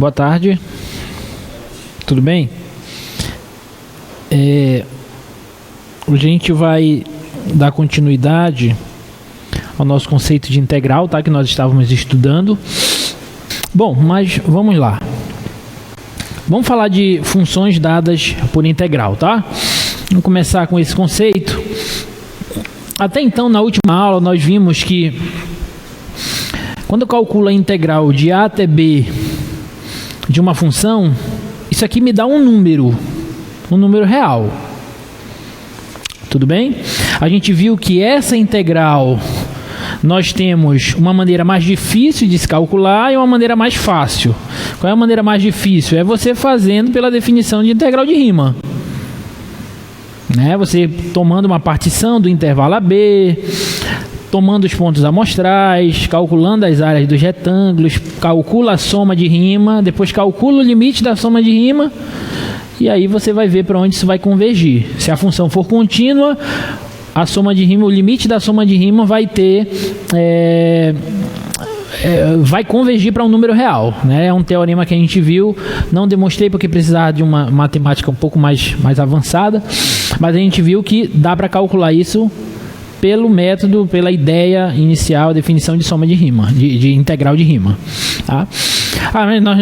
Boa tarde. Tudo bem? Hoje a gente vai dar continuidade ao nosso conceito de integral, tá? Que nós estávamos estudando. Bom, mas vamos lá. Vamos falar de funções dadas por integral, tá? Vamos começar com esse conceito. Até então, na última aula, nós vimos que quando eu calculo a integral de a até b de uma função, isso aqui me dá um número real. Tudo bem? A gente viu que essa integral nós temos uma maneira mais difícil de se calcular e uma maneira mais fácil. Qual é a maneira mais difícil? É você fazendo pela definição de integral de Riemann. Você tomando uma partição do intervalo AB, tomando os pontos amostrais, calculando as áreas dos retângulos, calcula a soma de Riemann, depois calcula o limite da soma de Riemann, e aí você vai ver para onde isso vai convergir. Se a função for contínua, a soma de Riemann, o limite da soma de Riemann vai ter... vai convergir para um número real, né? É um teorema que a gente viu, não demonstrei porque precisava de uma matemática um pouco mais avançada, mas a gente viu que dá para calcular isso pelo método, pela ideia inicial, definição de soma de Riemann, de integral de Riemann, tá?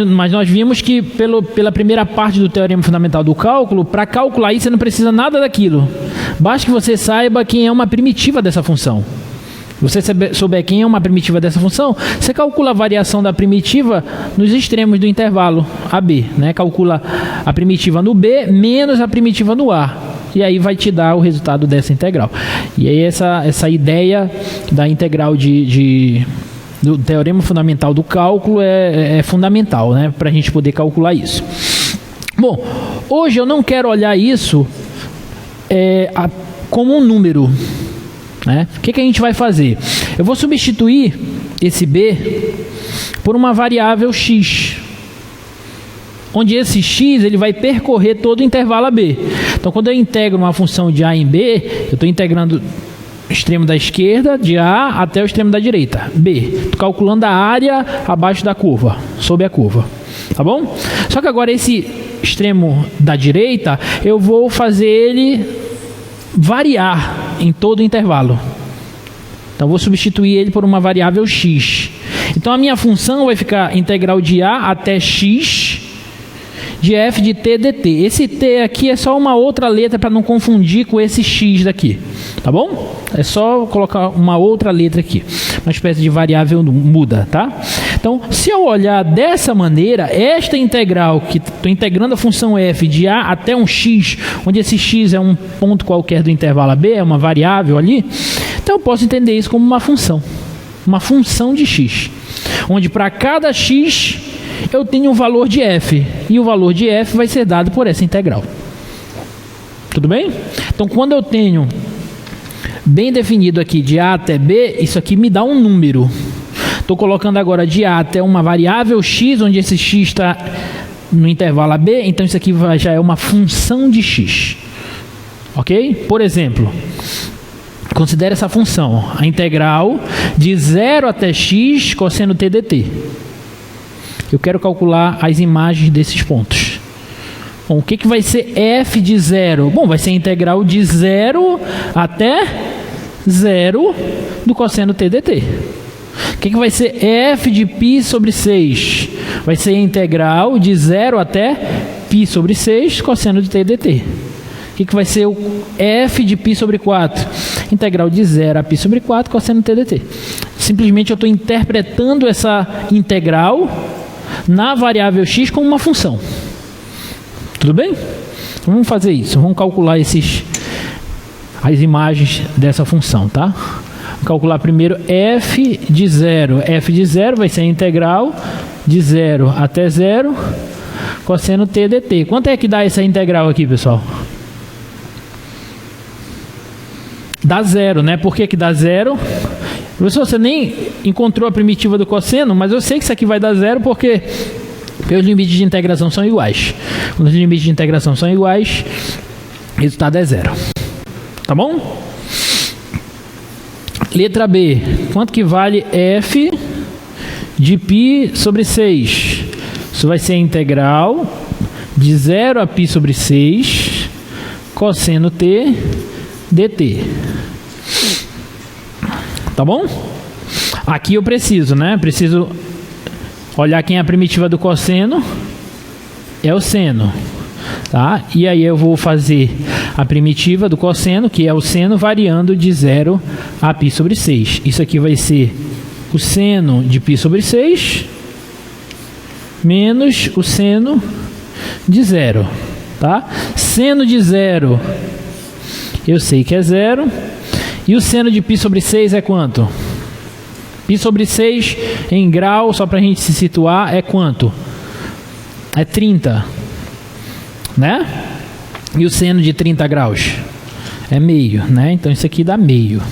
Mas nós vimos que pela primeira parte do teorema fundamental do cálculo, para calcular isso você não precisa nada daquilo, basta que você saiba quem é uma primitiva dessa função. Você souber quem é uma primitiva dessa função, você calcula a variação da primitiva nos extremos do intervalo AB, né? Calcula a primitiva no B menos a primitiva no A. E aí vai te dar o resultado dessa integral. E aí essa ideia da integral do teorema fundamental do cálculo é fundamental, né? Para a gente poder calcular isso. Bom, hoje eu não quero olhar isso como um número. O que a gente vai fazer? Eu vou substituir esse b por uma variável x, onde esse x ele vai percorrer todo o intervalo AB. Então, quando eu integro uma função de a em b, eu estou integrando o extremo da esquerda, de a até o extremo da direita, b. Estou calculando a área abaixo da curva, sob a curva. Tá bom? Só que agora esse extremo da direita, eu vou fazer ele variar em todo o intervalo. Então, vou substituir ele por uma variável x. Então, a minha função vai ficar integral de a até x de f de t dt. Esse t aqui é só uma outra letra para não confundir com esse x daqui. Tá bom? É só colocar uma outra letra aqui. Uma espécie de variável muda, tá? Então, se eu olhar dessa maneira, esta integral, que estou integrando a função f de a até um x, onde esse x é um ponto qualquer do intervalo AB, é uma variável ali, então eu posso entender isso como uma função de x, onde para cada x eu tenho um valor de f, e o valor de f vai ser dado por essa integral. Tudo bem? Então, quando eu tenho bem definido aqui de a até b, isso aqui me dá um número. Estou colocando agora de a até uma variável x, onde esse x está no intervalo AB, então isso aqui já é uma função de x. Ok? Por exemplo, considere essa função, a integral de 0 até x cosseno t dt. Eu quero calcular as imagens desses pontos. Bom, o que vai ser f de 0? Bom, vai ser a integral de 0 até 0 do cosseno t dt. O que vai ser f de π sobre 6? Vai ser a integral de 0 até π sobre 6 cosseno de t dt. O que vai ser o f de π sobre 4? Integral de 0 a π sobre 4 cosseno de t dt. Simplesmente eu estou interpretando essa integral na variável x como uma função. Tudo bem? Então, vamos fazer isso. Vamos calcular as imagens dessa função, tá? Vou calcular primeiro f de 0. f de 0 vai ser a integral de 0 até 0 cosseno t dt. Quanto é que dá essa integral aqui, pessoal? Dá 0, né? Por que dá 0? Professor, você nem encontrou a primitiva do cosseno, mas eu sei que isso aqui vai dar 0 porque os limites de integração são iguais. Quando os limites de integração são iguais, o resultado é 0. Tá bom? Letra B. Quanto que vale f de π sobre 6? Isso vai ser a integral de 0 a π sobre 6 cosseno t dt. Tá bom? Aqui eu preciso, né? Preciso olhar quem é a primitiva do cosseno. É o seno. Tá? E aí eu vou fazer a primitiva do cosseno, que é o seno, variando de 0 a π sobre 6. Isso aqui vai ser o seno de π sobre 6 menos o seno de 0. Tá? Seno de 0 eu sei que é 0. E o seno de π sobre 6 é quanto? Π sobre 6 em grau, só para a gente se situar, é quanto? É 30. Né? E o seno de 30 graus? É meio, né? Então isso aqui dá meio.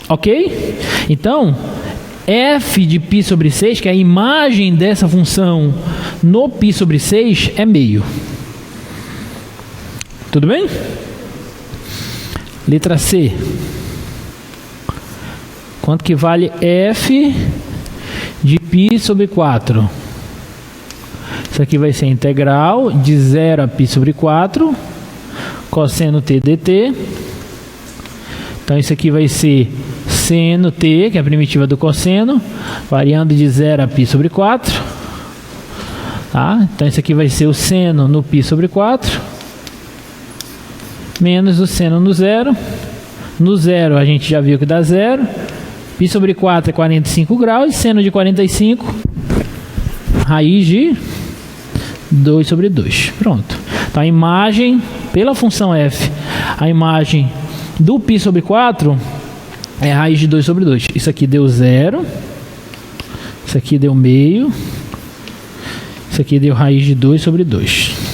Ok? Então, f de π sobre 6, que é a imagem dessa função no π sobre 6, é meio. Tudo bem? Letra C. Quanto que vale f de π sobre 4? Isso aqui vai ser a integral de 0 a π sobre 4 cosseno t dt. Então isso aqui vai ser seno t, que é a primitiva do cosseno, variando de 0 a π sobre 4. Tá? Então isso aqui vai ser o seno no π sobre 4 menos o seno no 0. No 0 a gente já viu que dá 0. Π sobre 4 é 45 graus. E seno de 45, raiz de 2 sobre 2. Pronto. Então a imagem, pela função f, a imagem do π sobre 4 é raiz de 2 sobre 2. Isso aqui deu 0. Isso aqui deu meio. Isso aqui deu raiz de 2 sobre 2.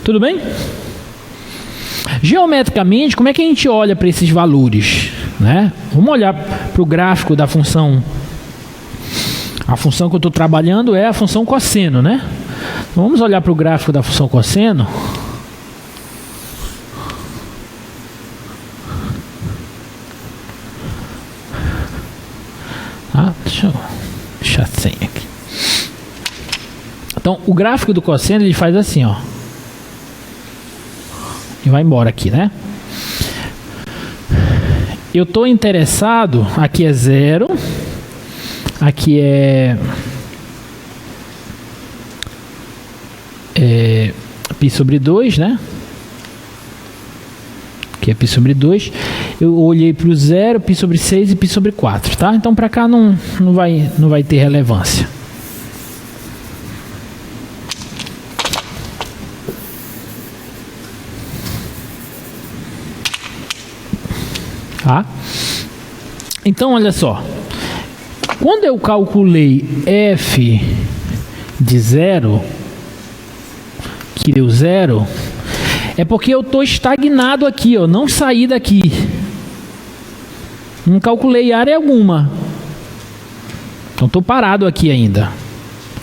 Tudo bem? Geometricamente, como é que a gente olha para esses valores? Né? Vamos olhar para o gráfico da função. A função que eu estou trabalhando é a função cosseno, né? Então, vamos olhar para o gráfico da função cosseno. Deixa eu deixar sem aqui. Então, o gráfico do cosseno ele faz assim, ó. E vai embora aqui, né? Eu estou interessado, aqui é 0, aqui é π sobre 2, né? Aqui é π sobre 2. Eu olhei para o 0, π sobre 6 e π sobre 4, tá? Então para cá não vai ter relevância. Tá? Então, olha só. Quando eu calculei f de 0, que deu 0, é porque eu estou estagnado aqui, ó, não saí daqui. Não calculei área alguma. Então, estou parado aqui ainda.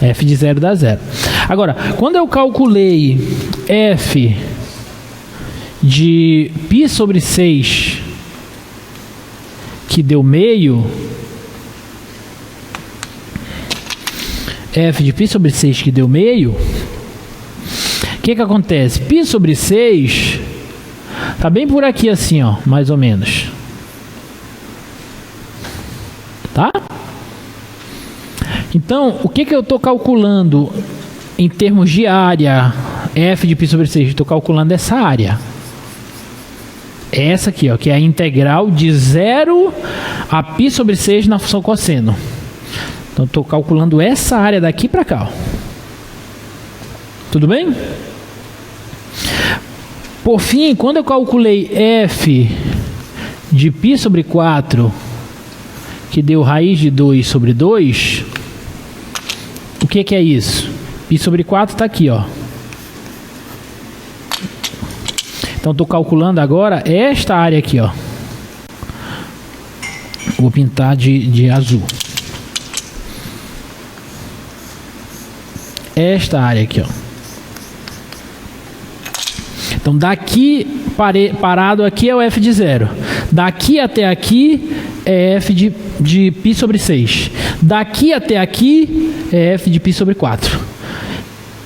F de 0 dá 0. Agora, quando eu calculei f de π sobre 6, que deu meio, f de π sobre 6 que deu meio, o que acontece? Π sobre 6 tá bem por aqui assim, ó, mais ou menos. Tá? Então, o que eu estou calculando em termos de área, f de π sobre 6? Estou calculando essa área. Essa aqui, ó, que é a integral de 0 a π sobre 6 na função cosseno. Então, estou calculando essa área daqui para cá. Ó. Tudo bem? Por fim, quando eu calculei f de π sobre 4, que deu raiz de 2 sobre 2, o que é isso? Π sobre 4 está aqui, ó. Então, estou calculando agora esta área aqui, ó. Vou pintar de azul. Esta área aqui, ó. Então, daqui, parado aqui é o f de 0. Daqui até aqui é f de π sobre 6. Daqui até aqui é f de π sobre 4.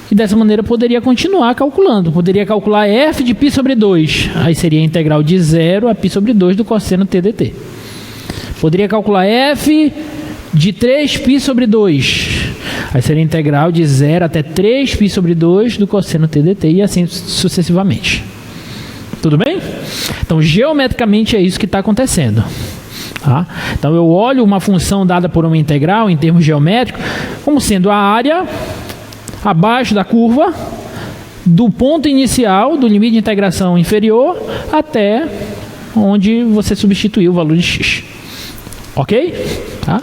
E dessa maneira eu poderia continuar calculando. Poderia calcular f de π sobre 2. Aí seria a integral de 0 a π sobre 2 do cosseno t dt. Poderia calcular f de 3π sobre 2. Aí seria a integral de 0 até 3π sobre 2 do cosseno t dt e assim sucessivamente. Tudo bem? Então, geometricamente é isso que está acontecendo. Tá? Então, eu olho uma função dada por uma integral em termos geométricos como sendo a área abaixo da curva do ponto inicial do limite de integração inferior até onde você substituiu o valor de x. Ok? Tá?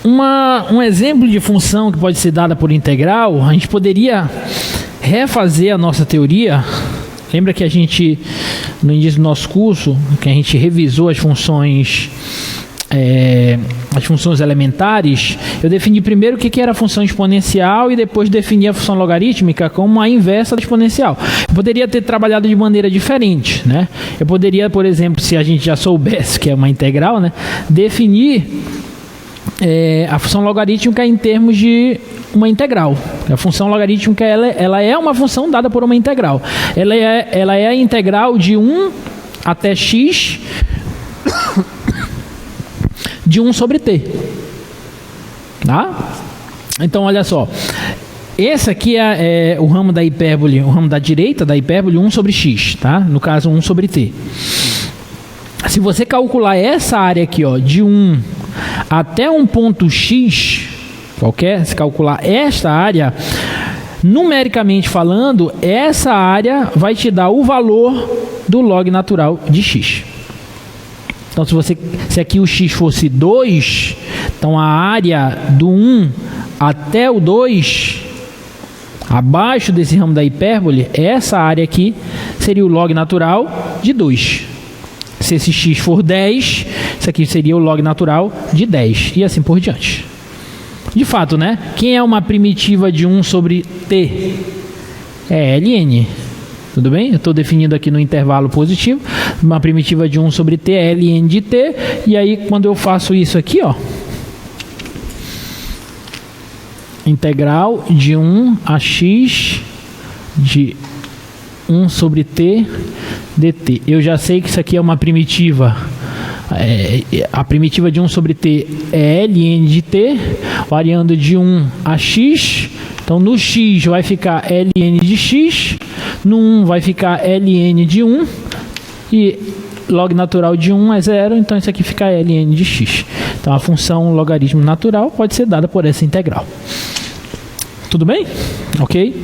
Um exemplo de função que pode ser dada por integral, a gente poderia refazer a nossa teoria. Lembra que a gente, no início do nosso curso, que a gente revisou as funções elementares, eu defini primeiro o que era a função exponencial e depois defini a função logarítmica como a inversa da exponencial. Eu poderia ter trabalhado de maneira diferente, né? Eu poderia, por exemplo, se a gente já soubesse que é uma integral, né, definir a função logarítmica em termos de uma integral. A função logarítmica ela é uma função dada por uma integral. Ela é a integral de 1 até x de 1 sobre t. Tá? Então, olha só. Esse aqui é o ramo da hipérbole, o ramo da direita da hipérbole 1 sobre x. Tá? No caso, 1 sobre t. Se você calcular essa área aqui, ó, de 1 até um ponto x, qualquer, se calcular esta área, numericamente falando, essa área vai te dar o valor do log natural de x. Então, se aqui o x fosse 2, então a área do 1 até o 2, abaixo desse ramo da hipérbole, essa área aqui seria o log natural de 2. Se esse x for 10, isso aqui seria o log natural de 10, e assim por diante. De fato, né? Quem é uma primitiva de 1 sobre t? É ln. Tudo bem? Eu estou definindo aqui no intervalo positivo. Uma primitiva de 1 sobre t é ln de t. E aí, quando eu faço isso aqui, ó, integral de 1 a x de 1 sobre t dt. Eu já sei que isso aqui é uma primitiva. A primitiva de 1 sobre t é ln de t, variando de 1 a x. Então, no x vai ficar ln de x, no 1 vai ficar ln de 1, e log natural de 1 é 0, então isso aqui fica ln de x. Então, a função logaritmo natural pode ser dada por essa integral. Tudo bem? Ok?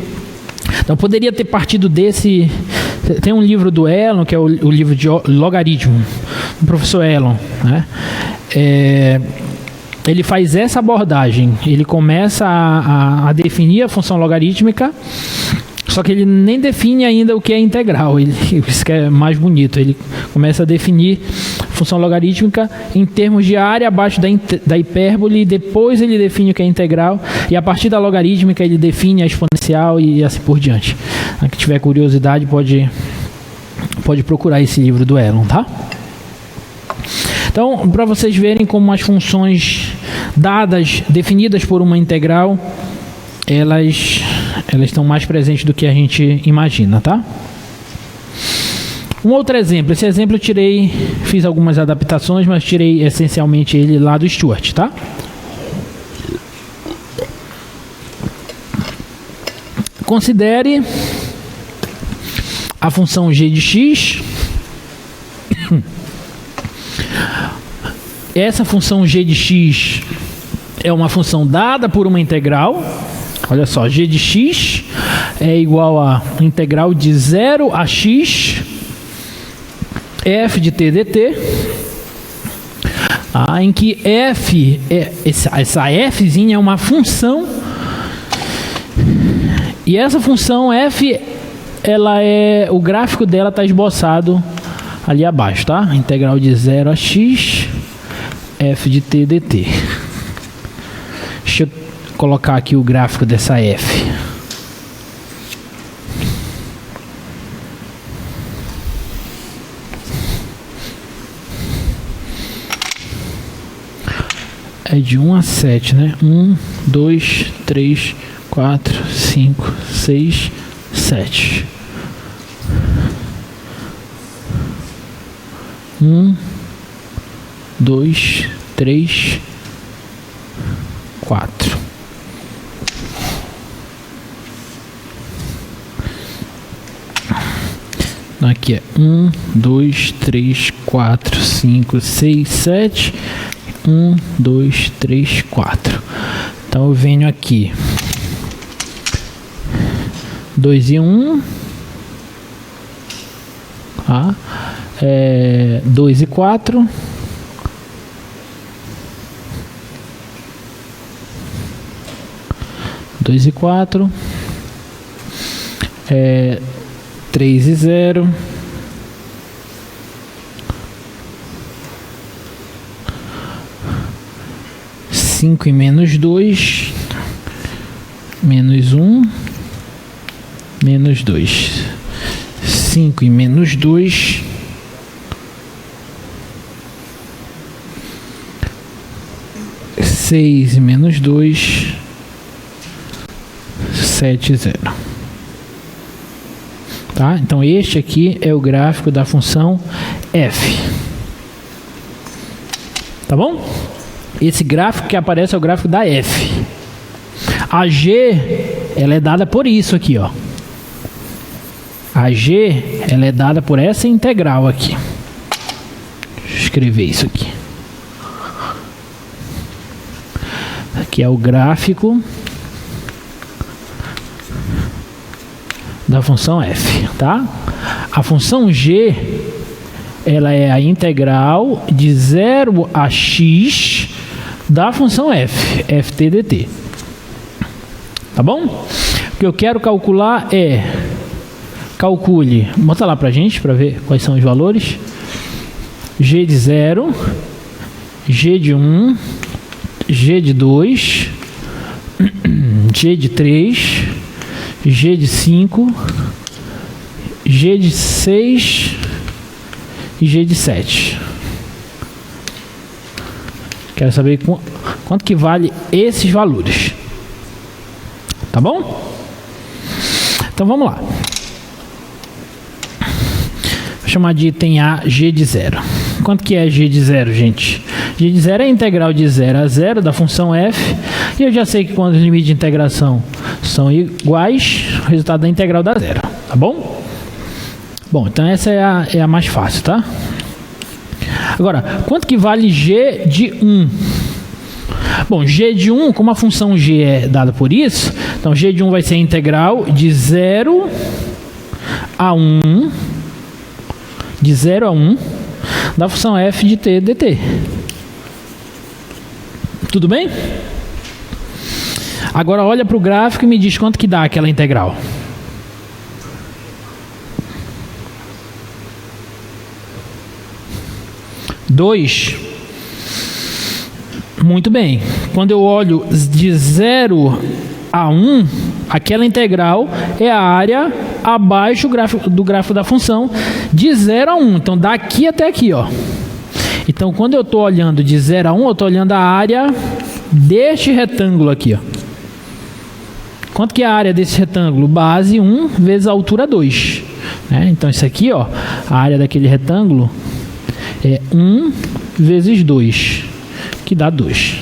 Então, poderia ter partido desse... Tem um livro do Elon, que é o livro de logaritmo, do professor Elon, né? Ele faz essa abordagem. Ele começa a definir a função logarítmica, só que ele nem define ainda o que é integral. Isso que é mais bonito. Ele começa a definir função logarítmica em termos de área abaixo da hipérbole, e depois ele define o que é integral, e a partir da logarítmica ele define a exponencial e assim por diante. Quem tiver curiosidade pode procurar esse livro do Elon, tá? Então, para vocês verem como as funções dadas, definidas por uma integral, elas estão mais presentes do que a gente imagina, tá? Um outro exemplo. Esse exemplo eu fiz algumas adaptações, mas tirei essencialmente ele lá do Stewart, tá? Considere a função g de x. Essa função g de x é uma função dada por uma integral. Olha só, g de x é igual a integral de 0 a x f de t dt, em que f, essa fzinha é uma função, e essa função f, o gráfico dela está esboçado ali abaixo, tá? Integral de 0 a x f de t dt. Deixa eu colocar aqui o gráfico dessa f. é de 1 a 7, né? 1, 2, 3, 4, 5, 6, 7. 1, 2, 3, 4. Aqui é 1, 2, 3, 4, 5, 6, 7. 1, 2, 3, 4. Então eu venho aqui. 2 e 1. Tá? 2 e 4. 2 e 4. 3 e 0. 5 e menos 2. Menos 1. Menos 2. 5 e menos 2. 6 e menos 2. 7 e 0. Tá? Então este aqui é o gráfico da função f. Tá bom? Esse gráfico que aparece é o gráfico da f. A g, ela é dada por isso aqui, ó. A g, ela é dada por essa integral aqui. Deixa eu escrever isso aqui. Aqui é o gráfico da função f, tá? A função g, ela é a integral de 0 a x da função f, ft dt. Tá bom? O que eu quero calcular é, calcule, bota lá pra gente, para ver quais são os valores. G de 0, G de 1, G de 2, G de 3, G de 5, G de 6 e G de 7. Quero saber quanto que vale esses valores. Tá bom? Então vamos lá. Vou chamar de item A, G de 0. Quanto que é G de 0, gente? G de 0 é a integral de 0 a 0 da função f. E eu já sei que quando os limites de integração são iguais, o resultado da integral dá 0. Tá bom? Bom, então essa é a mais fácil, tá? Agora, quanto que vale G de 1? Bom, G de 1, como a função G é dada por isso, então G de 1 vai ser a integral de 0 a 1, de 0 a 1, da função f de t dt. Tudo bem? Agora olha para o gráfico e me diz quanto que dá aquela integral. Dois. Muito bem. Quando eu olho de 0 a 1, aquela integral é a área abaixo do gráfico da função de 0 a 1. Então, daqui até aqui, ó. Então, quando eu estou olhando de 0 a 1, eu estou olhando a área deste retângulo aqui, ó. Quanto que é a área desse retângulo? Base 1 vezes a altura 2. Né? Então, isso aqui, ó, a área daquele retângulo é 1 vezes 2, que dá 2.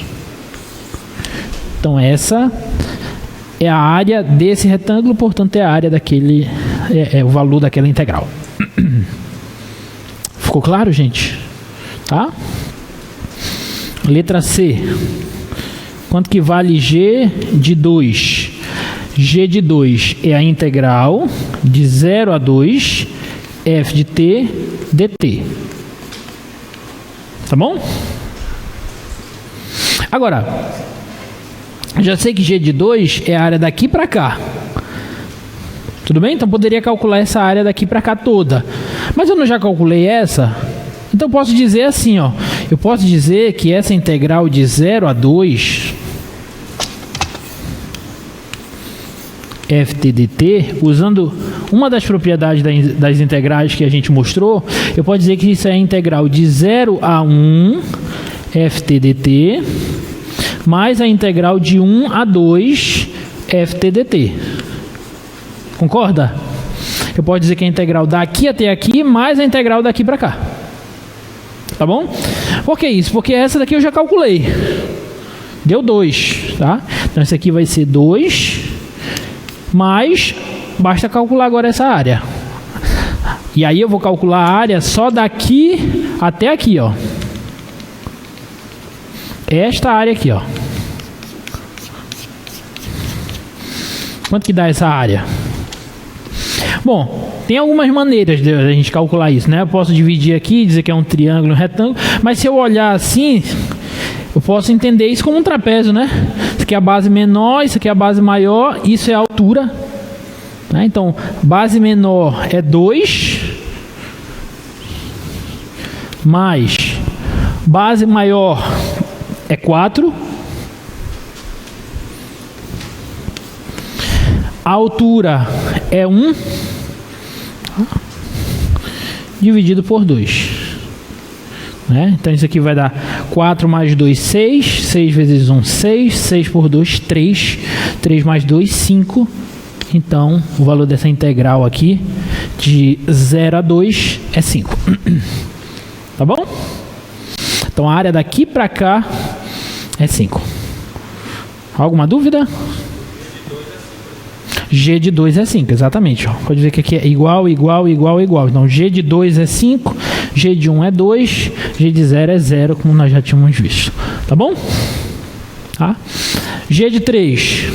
Então, essa é a área desse retângulo, portanto, é a área daquele, é o valor daquela integral. Ficou claro, gente? Tá? Letra C. Quanto que vale G de 2? G de 2 é a integral de 0 a 2 f de t dt. Tá bom? Agora, já sei que G de 2 é a área daqui para cá. Tudo bem? Então, poderia calcular essa área daqui para cá toda. Mas eu não já calculei essa? Então, eu posso dizer assim, ó. Eu posso dizer que essa integral de 0 a 2 ft dt, usando uma das propriedades das integrais que a gente mostrou, eu posso dizer que isso é a integral de 0 a 1 ft dt mais a integral de 1 a 2 ft dt. Concorda? Eu posso dizer que a integral daqui até aqui mais a integral daqui para cá. Tá bom? Por que isso? Porque essa daqui eu já calculei. Deu 2, tá? Então esse aqui vai ser 2, mais, basta calcular agora essa área. E aí eu vou calcular a área só daqui até aqui, ó. Esta área aqui, ó. Quanto que dá essa área? Bom, tem algumas maneiras de a gente calcular isso, né? Eu posso dividir aqui, dizer que é um triângulo, um retângulo, mas se eu olhar assim, eu posso entender isso como um trapézio, né? Isso aqui é a base menor, isso aqui é a base maior, isso é a altura, né? Então, base menor é 2, mais base maior é 4, a altura é 1, dividido por 2. Né? Então isso aqui vai dar 4 mais 2, 6. 6 vezes 1, 6. 6 por 2, 3. 3 mais 2, 5. Então o valor dessa integral aqui, de 0 a 2, é 5. Tá bom? Então a área daqui para cá é 5. Alguma dúvida? G de 2 é 5, exatamente. Ó. Pode ver que aqui é igual, igual, igual, igual. Então, G de 2 é 5, G de 1 é 2, G de 0 é 0, como nós já tínhamos visto. Tá bom? Tá? G de 3.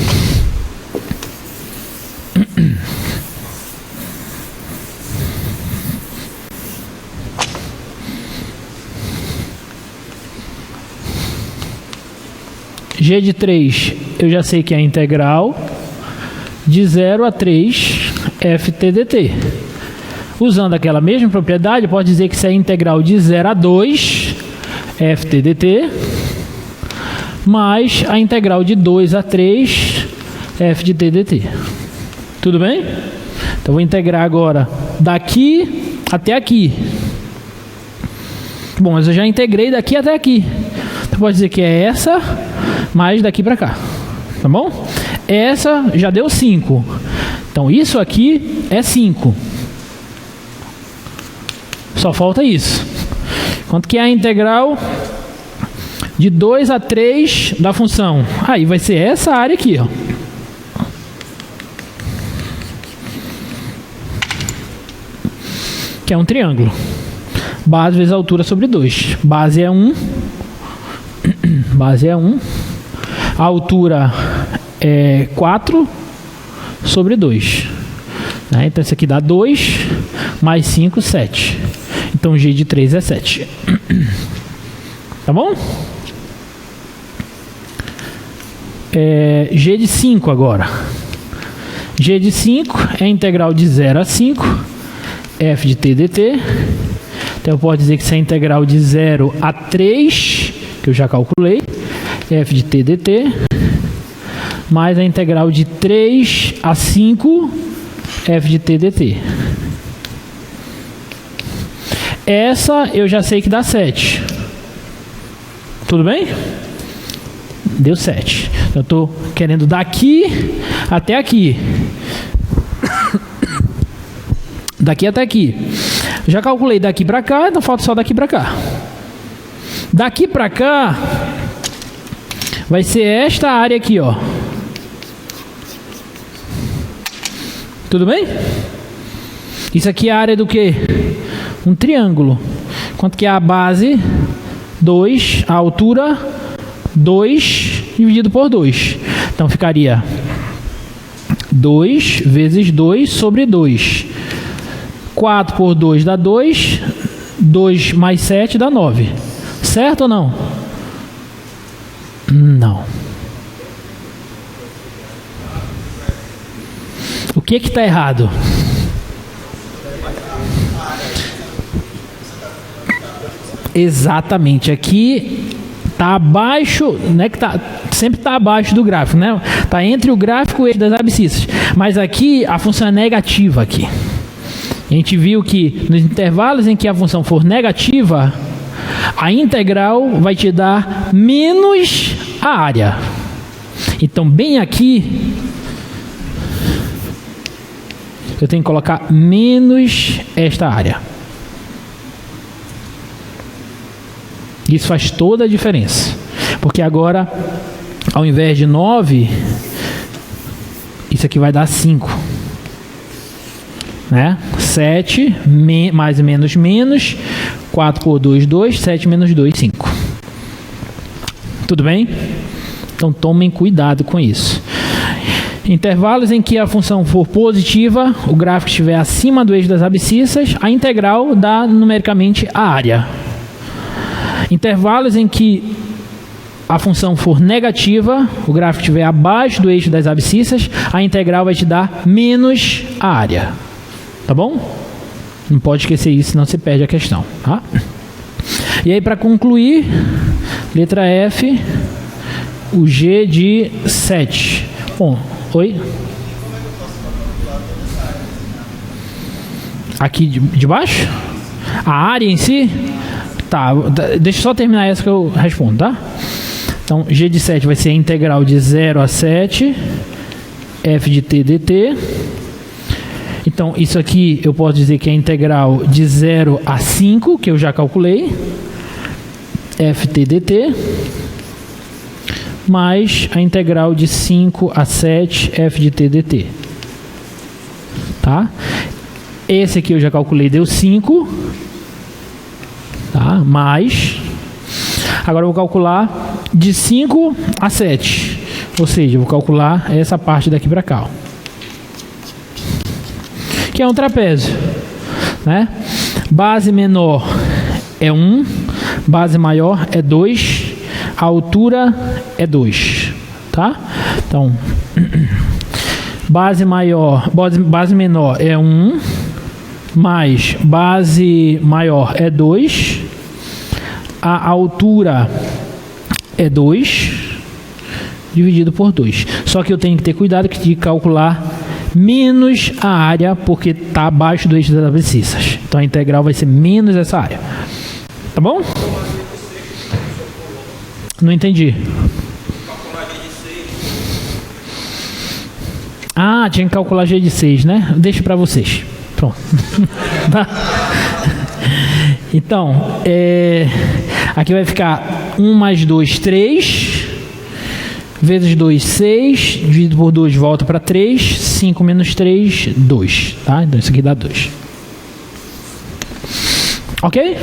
G de 3, eu já sei que é a integral de 0 a 3 ft dt. Usando aquela mesma propriedade, pode dizer que isso é a integral de 0 a 2 ft dt mais a integral de 2 a 3 f de dt. Tudo bem? Então vou integrar agora daqui até aqui. Bom, mas eu já integrei daqui até aqui. Então pode dizer que é essa mais daqui para cá. Tá bom? Essa já deu 5. Então isso aqui é 5. Só falta isso. Quanto que é a integral de 2 a 3 da função? Aí vai ser essa área aqui, ó. Que é um triângulo. Base vezes altura sobre 2. Base é 1. Base é 1. A altura é 4 sobre 2. Né? Então isso aqui dá 2 mais 5, 7. Então G de 3 é 7. Tá bom? G de 5 agora. G de 5 é a integral de 0 a 5 f de t dt. Então eu posso dizer que isso é a integral de 0 a 3, que eu já calculei, f de t dt, mais a integral de 3 a 5 f de t dt. Essa eu já sei que dá 7. Tudo bem? Deu 7. Eu estou querendo daqui até aqui. Daqui até aqui. Já calculei daqui para cá, então falta só daqui para cá. Daqui para cá vai ser esta área aqui, ó. Tudo bem? Isso aqui é a área do quê? Um triângulo. Quanto que é a base? 2. A altura? 2 dividido por 2. Então ficaria 2 vezes 2 sobre 2. 4 por 2 dá 2. 2 mais 7 dá 9. Certo ou não? Não. O que está errado? Exatamente. Aqui está abaixo, né, que tá, sempre está abaixo do gráfico, né? Está entre o gráfico e o eixo das abscissas. Mas aqui a função é negativa aqui. A gente viu que nos intervalos em que a função for negativa, a integral vai te dar menos a área. Então, bem aqui, eu tenho que colocar menos esta área. Isso faz toda a diferença. Porque agora, ao invés de 9, isso aqui vai dar 5. Né? 7, mais e menos, menos. 4 por 2, 2. 7 menos 2, 5. Tudo bem? Então, tomem cuidado com isso. Intervalos em que a função for positiva, o gráfico estiver acima do eixo das abscissas, a integral dá numericamente a área. Intervalos em que a função for negativa, o gráfico estiver abaixo do eixo das abscissas, a integral vai te dar menos a área. Tá bom? Não pode esquecer isso, senão você perde a questão. Tá? E aí, para concluir, letra F, o G de 7. Bom, oi? Aqui de baixo? A área em si? Tá, deixa eu só terminar essa que eu respondo, tá? Então, G de 7 vai ser a integral de 0 a 7, f de t dt. Então, isso aqui eu posso dizer que é a integral de 0 a 5, que eu já calculei, ft dt, mais a integral de 5 a 7, f de t dt. Tá? Esse aqui eu já calculei, deu 5. Tá? Mais. Agora eu vou calcular de 5 a 7. Ou seja, eu vou calcular essa parte daqui para cá. Ó. Que é um trapézio. Né? Base menor é 1. Base maior é 2. A altura é 2. Tá? Então, base menor é 1. Mais base maior é 2. A altura é 2 dividido por 2. Só que eu tenho que ter cuidado de calcular menos a área, porque está abaixo do eixo das abscissas. Então a integral vai ser menos essa área. Tá bom? Não entendi. Ah, tinha que calcular G de 6, né? Deixa para vocês. Pronto. Tá? Então, aqui vai ficar 1 mais 2, 3, vezes 2, 6, dividido por 2 volta para 3, 5 menos 3, 2, tá? Então isso aqui dá 2. Ok?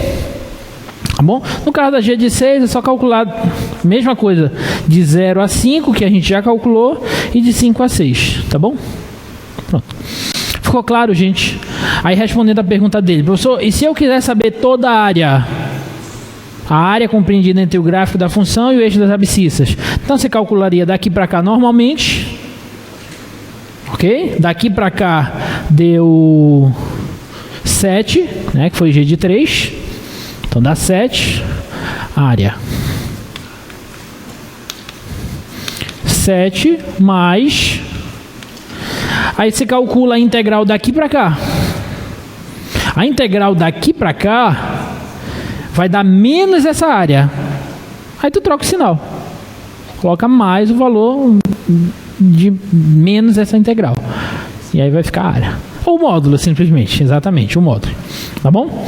Tá bom? No caso da G de 6 é só calcular a mesma coisa, de 0 a 5, que a gente já calculou, e de 5 a 6, tá bom? Pronto. Ficou claro, gente? Aí respondendo a pergunta dele, professor, e se eu quiser saber toda a área compreendida entre o gráfico da função e o eixo das abscissas? Então você calcularia daqui para cá normalmente, ok? Daqui para cá deu 7, né, que foi G de 3, então dá 7, área 7 mais... Aí você calcula a integral daqui para cá. A integral daqui para cá vai dar menos essa área. Aí tu troca o sinal. Coloca mais o valor de menos essa integral. E aí vai ficar a área. Ou o módulo, simplesmente. Exatamente, o módulo. Tá bom?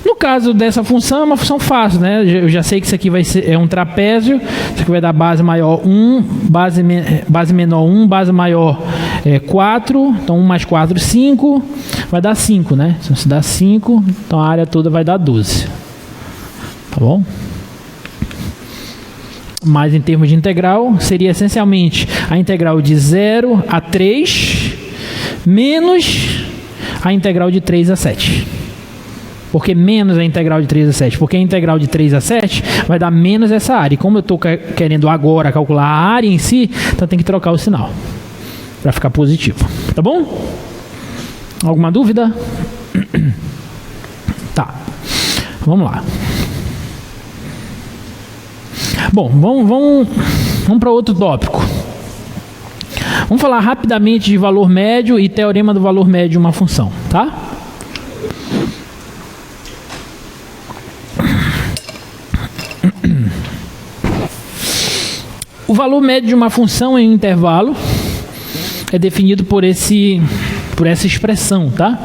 No caso dessa função, é uma função fácil, né? Eu já sei que isso aqui é um trapézio. Isso aqui vai dar base maior 1, base menor 1, base maior 4. Então 1 mais 4, 5. Vai dar 5, né? Então se dá 5, então a área toda vai dar 12. Tá bom? Mas em termos de integral, seria essencialmente a integral de 0 a 3 menos a integral de 3 a 7. Por que menos a integral de 3 a 7? Porque a integral de 3 a 7 vai dar menos essa área. E como eu estou querendo agora calcular a área em si, então tem que trocar o sinal para ficar positivo. Tá bom? Alguma dúvida? Tá. Vamos lá. Bom, vamos para outro tópico. Vamos falar rapidamente de valor médio e teorema do valor médio de uma função, tá? valor médio de uma função em um intervalo é definido por essa expressão, tá?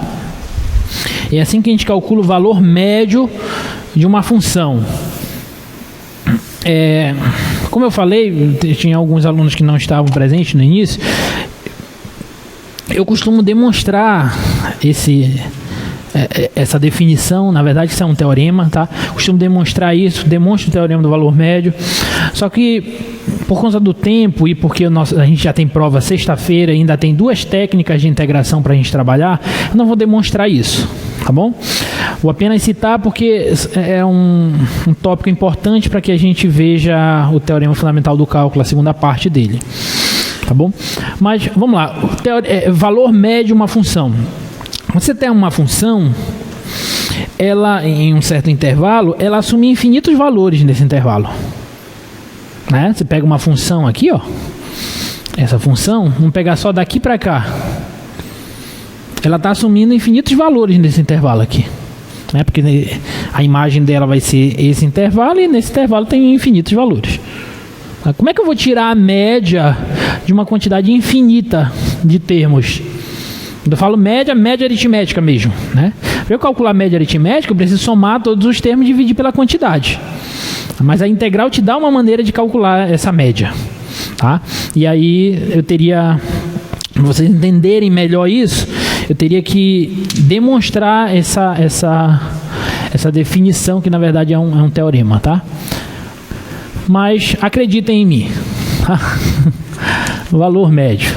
É assim que a gente calcula o valor médio de uma função. Como eu falei, tinha alguns alunos que não estavam presentes no início, eu costumo demonstrar essa definição. Na verdade isso é um teorema, tá? Costumo demonstrar isso, demonstro o teorema do valor médio, só que por conta do tempo e porque a gente já tem prova sexta-feira, ainda tem 2 técnicas de integração para a gente trabalhar, eu não vou demonstrar isso, tá bom? Vou apenas citar porque é um tópico importante para que a gente veja o teorema fundamental do cálculo, a segunda parte dele, tá bom? Mas vamos lá, valor médio de uma função. Você tem uma função, ela em um certo intervalo, ela assume infinitos valores nesse intervalo, né? Você pega uma função aqui, ó, essa função, vamos pegar só daqui para cá, ela está assumindo infinitos valores nesse intervalo aqui, né? Porque a imagem dela vai ser esse intervalo e nesse intervalo tem infinitos valores. Como é que eu vou tirar a média de uma quantidade infinita de termos? Eu falo média aritmética mesmo, né? Para eu calcular a média aritmética, eu preciso somar todos os termos e dividir pela quantidade. Mas a integral te dá uma maneira de calcular essa média, tá? E aí eu teria, para vocês entenderem melhor isso, eu teria que demonstrar essa definição, que na verdade é um teorema, tá? Mas acreditem em mim, tá? O valor médio.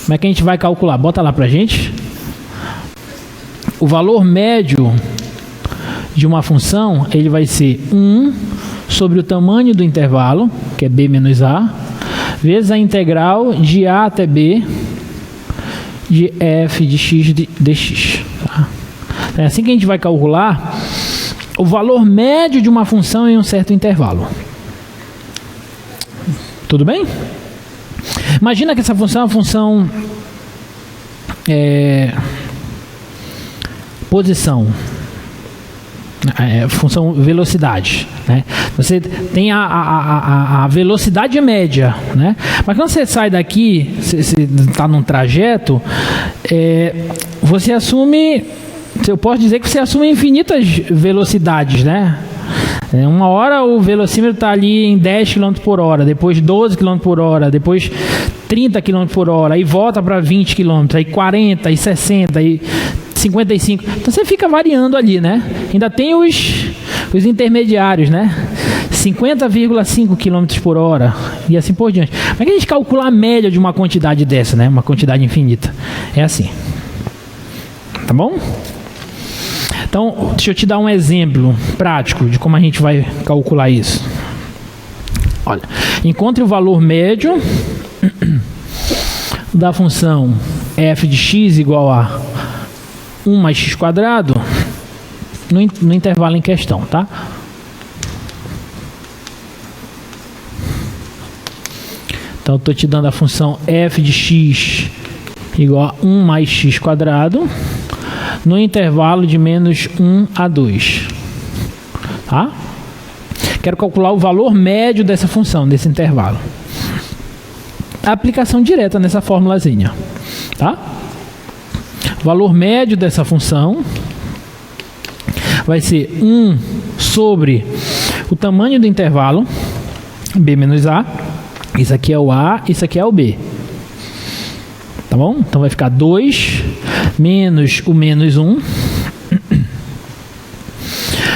Como é que a gente vai calcular? Bota lá pra gente. O valor médio de uma função, ele vai ser 1 sobre o tamanho do intervalo, que é b menos a, vezes a integral de a até b de f de x dx. Tá? É assim que a gente vai calcular o valor médio de uma função em um certo intervalo. Tudo bem? Imagina que essa função é uma função posição, função velocidade, né? Você tem a velocidade média, né? Mas quando você sai daqui, você está num trajeto, você assume, eu posso dizer que você assume infinitas velocidades, né? Uma hora o velocímetro está ali em 10 km por hora, depois 12 km por hora, depois 30 km por hora, aí volta para 20 km, aí 40, aí 60, aí 55. Então você fica variando ali, né? Ainda tem os intermediários, né? 50,5 km por hora e assim por diante. Como é que a gente calcula a média de uma quantidade dessa, né? Uma quantidade infinita. É assim. Tá bom? Então, deixa eu te dar um exemplo prático de como a gente vai calcular isso. Olha, encontre o valor médio da função f de x igual a 1 mais x quadrado no intervalo em questão, tá? Então, eu estou te dando a função f de x igual a 1 mais x quadrado no intervalo de menos 1 a 2. Tá? Quero calcular o valor médio dessa função, desse intervalo. A aplicação direta nessa formulazinha. Tá? O valor médio dessa função vai ser 1 sobre o tamanho do intervalo, b menos a. Isso aqui é o a, isso aqui é o b. Tá bom? Então vai ficar 2 menos o menos 1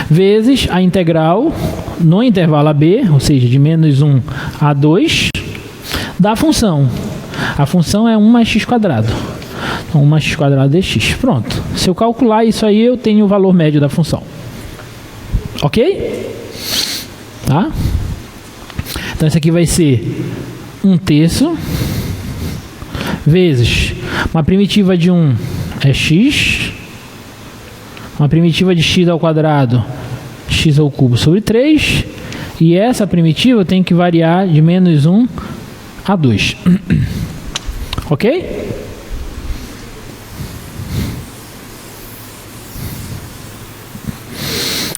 vezes a integral no intervalo AB, ou seja, de menos 1 a 2, da função. A função é 1 mais x quadrado. Então, 1 mais x quadrado dx. Pronto. Se eu calcular isso aí, eu tenho o valor médio da função. Ok? Tá? Então, isso aqui vai ser 1/3 vezes uma primitiva de 1 é x, uma primitiva de x ao quadrado, x ao cubo sobre 3, e essa primitiva tem que variar de menos 1 a 2. Ok?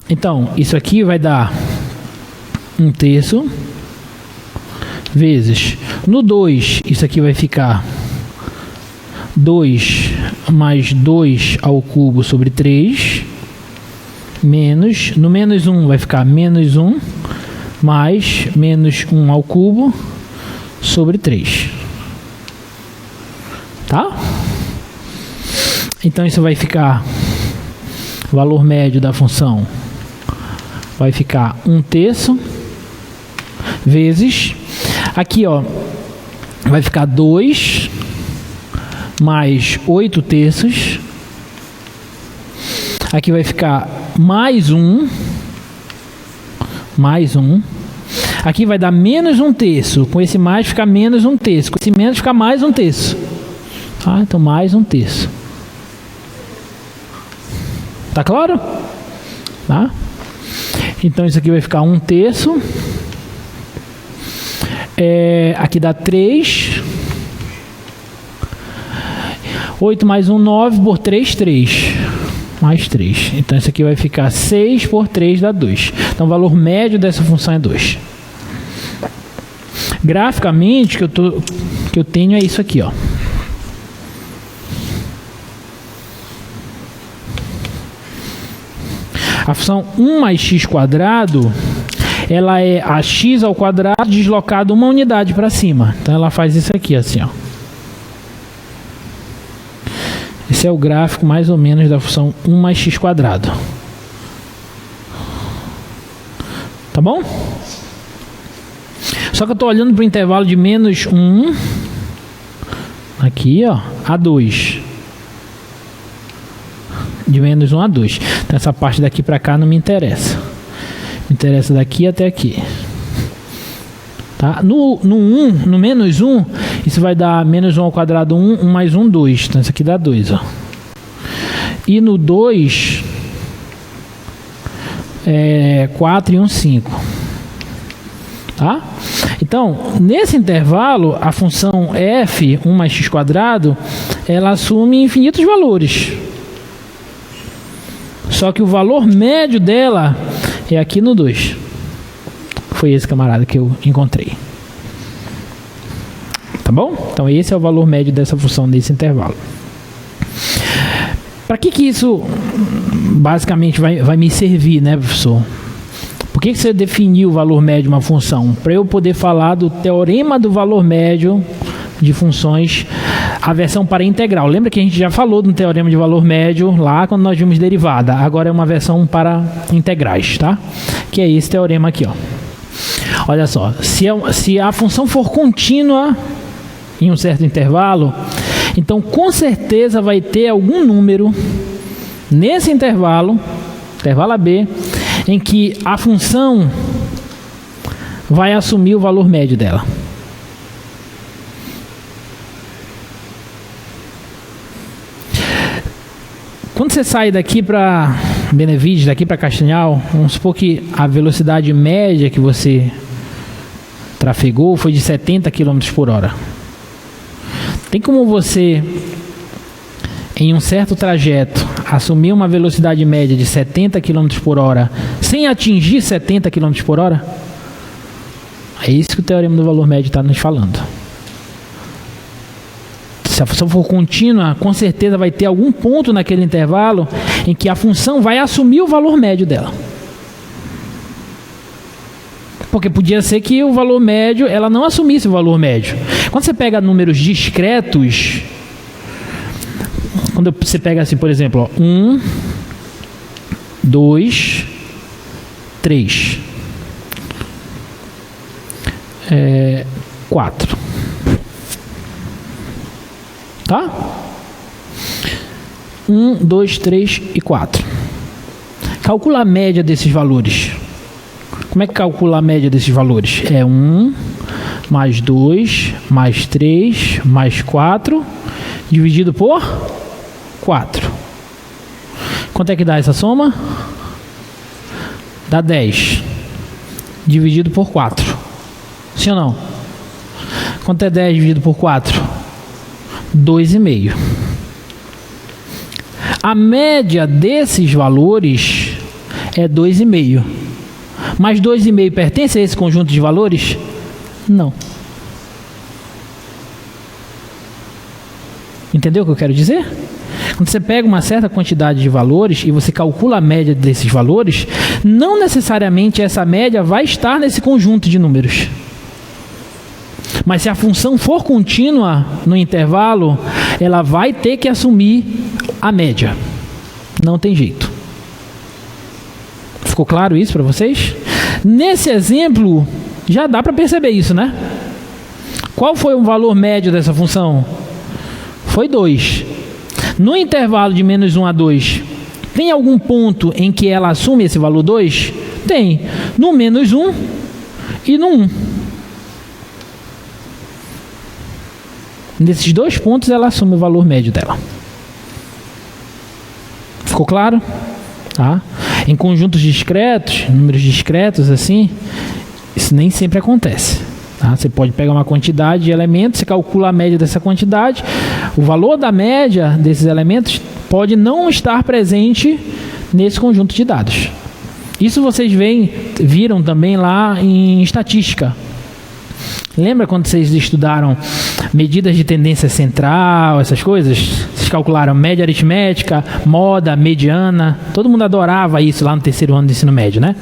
Então, isso aqui vai dar 1/3 vezes. No 2, isso aqui vai ficar 2 mais 2 ao cubo sobre 3, menos, no menos 1 vai ficar menos 1, mais menos 1 ao cubo sobre 3. Tá? Então isso vai ficar, o valor médio da função vai ficar 1/3 vezes, aqui ó, vai ficar 2 mais 8/3, aqui vai ficar mais 1, aqui vai dar menos 1/3, com esse mais fica menos 1/3, com esse menos fica mais 1/3, tá? Então mais 1/3, tá claro? Tá? Então isso aqui vai ficar 1/3, aqui dá 3, 8 mais 1, 9, por 3, 3, mais 3. Então isso aqui vai ficar 6 por 3 dá 2. Então o valor médio dessa função é 2. Graficamente, que eu tenho é isso aqui, ó. A função 1 mais x quadrado, ela é a x ao quadrado deslocado uma unidade para cima. Então ela faz isso aqui, assim, ó. Esse é o gráfico mais ou menos da função 1 mais x quadrado. Tá bom? Só que eu estou olhando para o intervalo de menos 1, aqui, ó, a 2. De menos 1 a 2. Então essa parte daqui para cá não me interessa. Me interessa daqui até aqui. Tá? No menos 1, isso vai dar menos 1 ao quadrado 1, 1 mais 1, 2. Então isso aqui dá 2. Ó. E no 2, 4 e 1, 5. Tá? Então, nesse intervalo, a função f, 1 mais x quadrado, ela assume infinitos valores. Só que o valor médio dela é aqui no 2. Foi esse camarada que eu encontrei. Tá bom? Então esse é o valor médio dessa função nesse intervalo. Para que isso basicamente vai me servir, né, professor? Por que você definiu o valor médio de uma função? Para eu poder falar do teorema do valor médio de funções, a versão para integral. Lembra que a gente já falou do teorema de valor médio lá quando nós vimos derivada. Agora é uma versão para integrais, tá? Que é esse teorema aqui, ó. Olha só, se a função for contínua em um certo intervalo, então com certeza vai ter algum número nesse intervalo, intervalo AB, em que a função vai assumir o valor médio dela. Quando você sai daqui para Benevides, daqui para Castanhal, vamos supor que a velocidade média que você trafegou foi de 70 km por hora. Tem como você, em um certo trajeto, assumir uma velocidade média de 70 km por hora sem atingir 70 km por hora? É isso que o teorema do valor médio está nos falando. Se a função for contínua, com certeza vai ter algum ponto naquele intervalo em que a função vai assumir o valor médio dela. Porque podia ser que o valor médio, ela não assumisse o valor médio. Quando você pega números discretos, quando você pega assim, por exemplo, 1, 2, 3, 4. Tá? 1, 2, 3 e 4. Calcula a média desses valores. Como é que calcula a média desses valores? É 1, mais 2, mais 3, mais 4, dividido por 4. Quanto é que dá essa soma? Dá 10. Dividido por 4. Sim ou não? Quanto é 10 dividido por 4? 2,5. A média desses valores é 2,5. Mas 2,5 pertence a esse conjunto de valores? Não. Entendeu o que eu quero dizer? Quando você pega uma certa quantidade de valores e você calcula a média desses valores, não necessariamente essa média vai estar nesse conjunto de números. Mas se a função for contínua no intervalo, ela vai ter que assumir a média. Não tem jeito. Ficou claro isso para vocês? Nesse exemplo, já dá para perceber isso, né? Qual foi o valor médio dessa função? Foi 2. No intervalo de menos 1 a 2, tem algum ponto em que ela assume esse valor 2? Tem. No menos 1 e no 1. Nesses 2 pontos ela assume o valor médio dela. Ficou claro? Tá? Em conjuntos discretos, números discretos assim, isso nem sempre acontece. Tá? Você pode pegar uma quantidade de elementos, você calcula a média dessa quantidade, o valor da média desses elementos pode não estar presente nesse conjunto de dados. Isso vocês viram também lá em estatística. Lembra quando vocês estudaram medidas de tendência central, essas coisas? Vocês calcularam média aritmética, moda, mediana. Todo mundo adorava isso lá no 3º ano do ensino médio, né?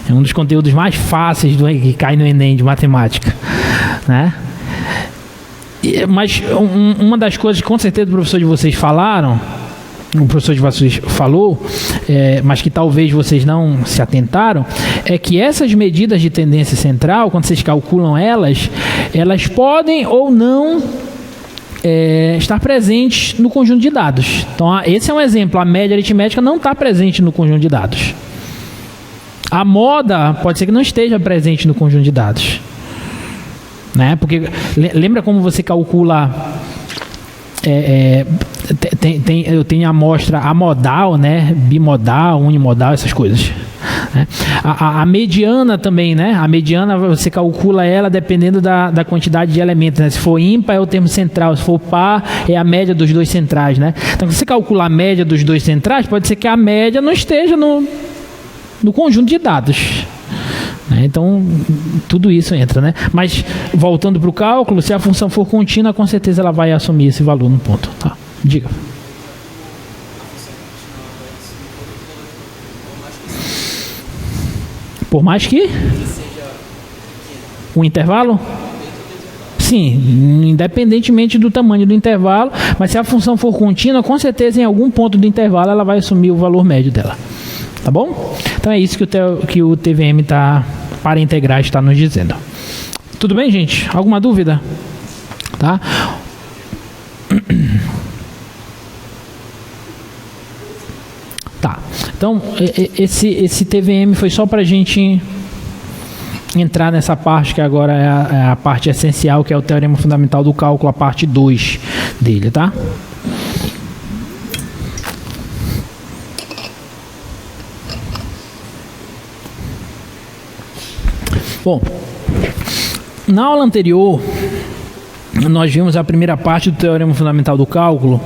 É um dos conteúdos mais fáceis que cai no Enem de matemática, né? Mas uma das coisas que com certeza o professor de vocês falaram, o professor de vocês falou, mas que talvez vocês não se atentaram, é que essas medidas de tendência central, quando vocês calculam elas podem ou não estar presentes no conjunto de dados. Então, esse é um exemplo. A média aritmética não está presente no conjunto de dados. A moda pode ser que não esteja presente no conjunto de dados. Né? Porque lembra como você calcula... eu tenho a amostra amodal, né? Bimodal, unimodal, essas coisas. Né? A mediana também, né? A mediana você calcula ela dependendo da quantidade de elementos. Né? Se for ímpar é o termo central, se for par é a média dos 2 centrais. Né? Então, se você calcular a média dos 2 centrais, pode ser que a média não esteja no conjunto de dados. Então, tudo isso entra, né? Mas, voltando para o cálculo, se a função for contínua, com certeza ela vai assumir esse valor no ponto. Tá? Diga. Por mais que? O intervalo? Sim, independentemente do tamanho do intervalo, mas se a função for contínua, com certeza em algum ponto do intervalo ela vai assumir o valor médio dela. Tá bom? Então é isso que o TVM para integrar está nos dizendo. Tudo bem, gente? Alguma dúvida? Tá? Tá. Então, esse TVM foi só para a gente entrar nessa parte que agora é a parte essencial, que é o Teorema Fundamental do Cálculo, a parte 2 dele, tá? Bom, na aula anterior, nós vimos a primeira parte do Teorema Fundamental do Cálculo,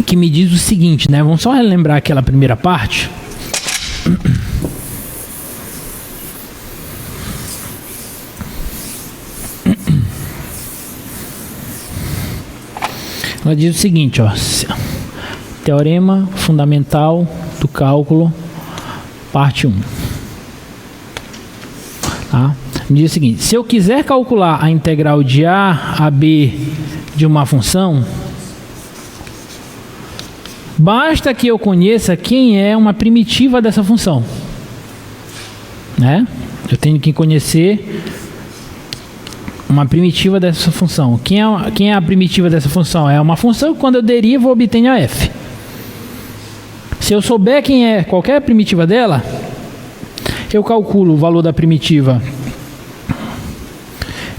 que me diz o seguinte, né? Vamos só relembrar aquela primeira parte. Ela diz o seguinte, ó, Teorema Fundamental do Cálculo, parte 1. Tá? Me diz o seguinte, se eu quiser calcular a integral de A a B de uma função, basta que eu conheça quem é uma primitiva dessa função. Né? Eu tenho que conhecer uma primitiva dessa função. Quem é a primitiva dessa função? É uma função que quando eu derivo eu obtenho a f. Se eu souber quem é qualquer primitiva dela, eu calculo o valor da primitiva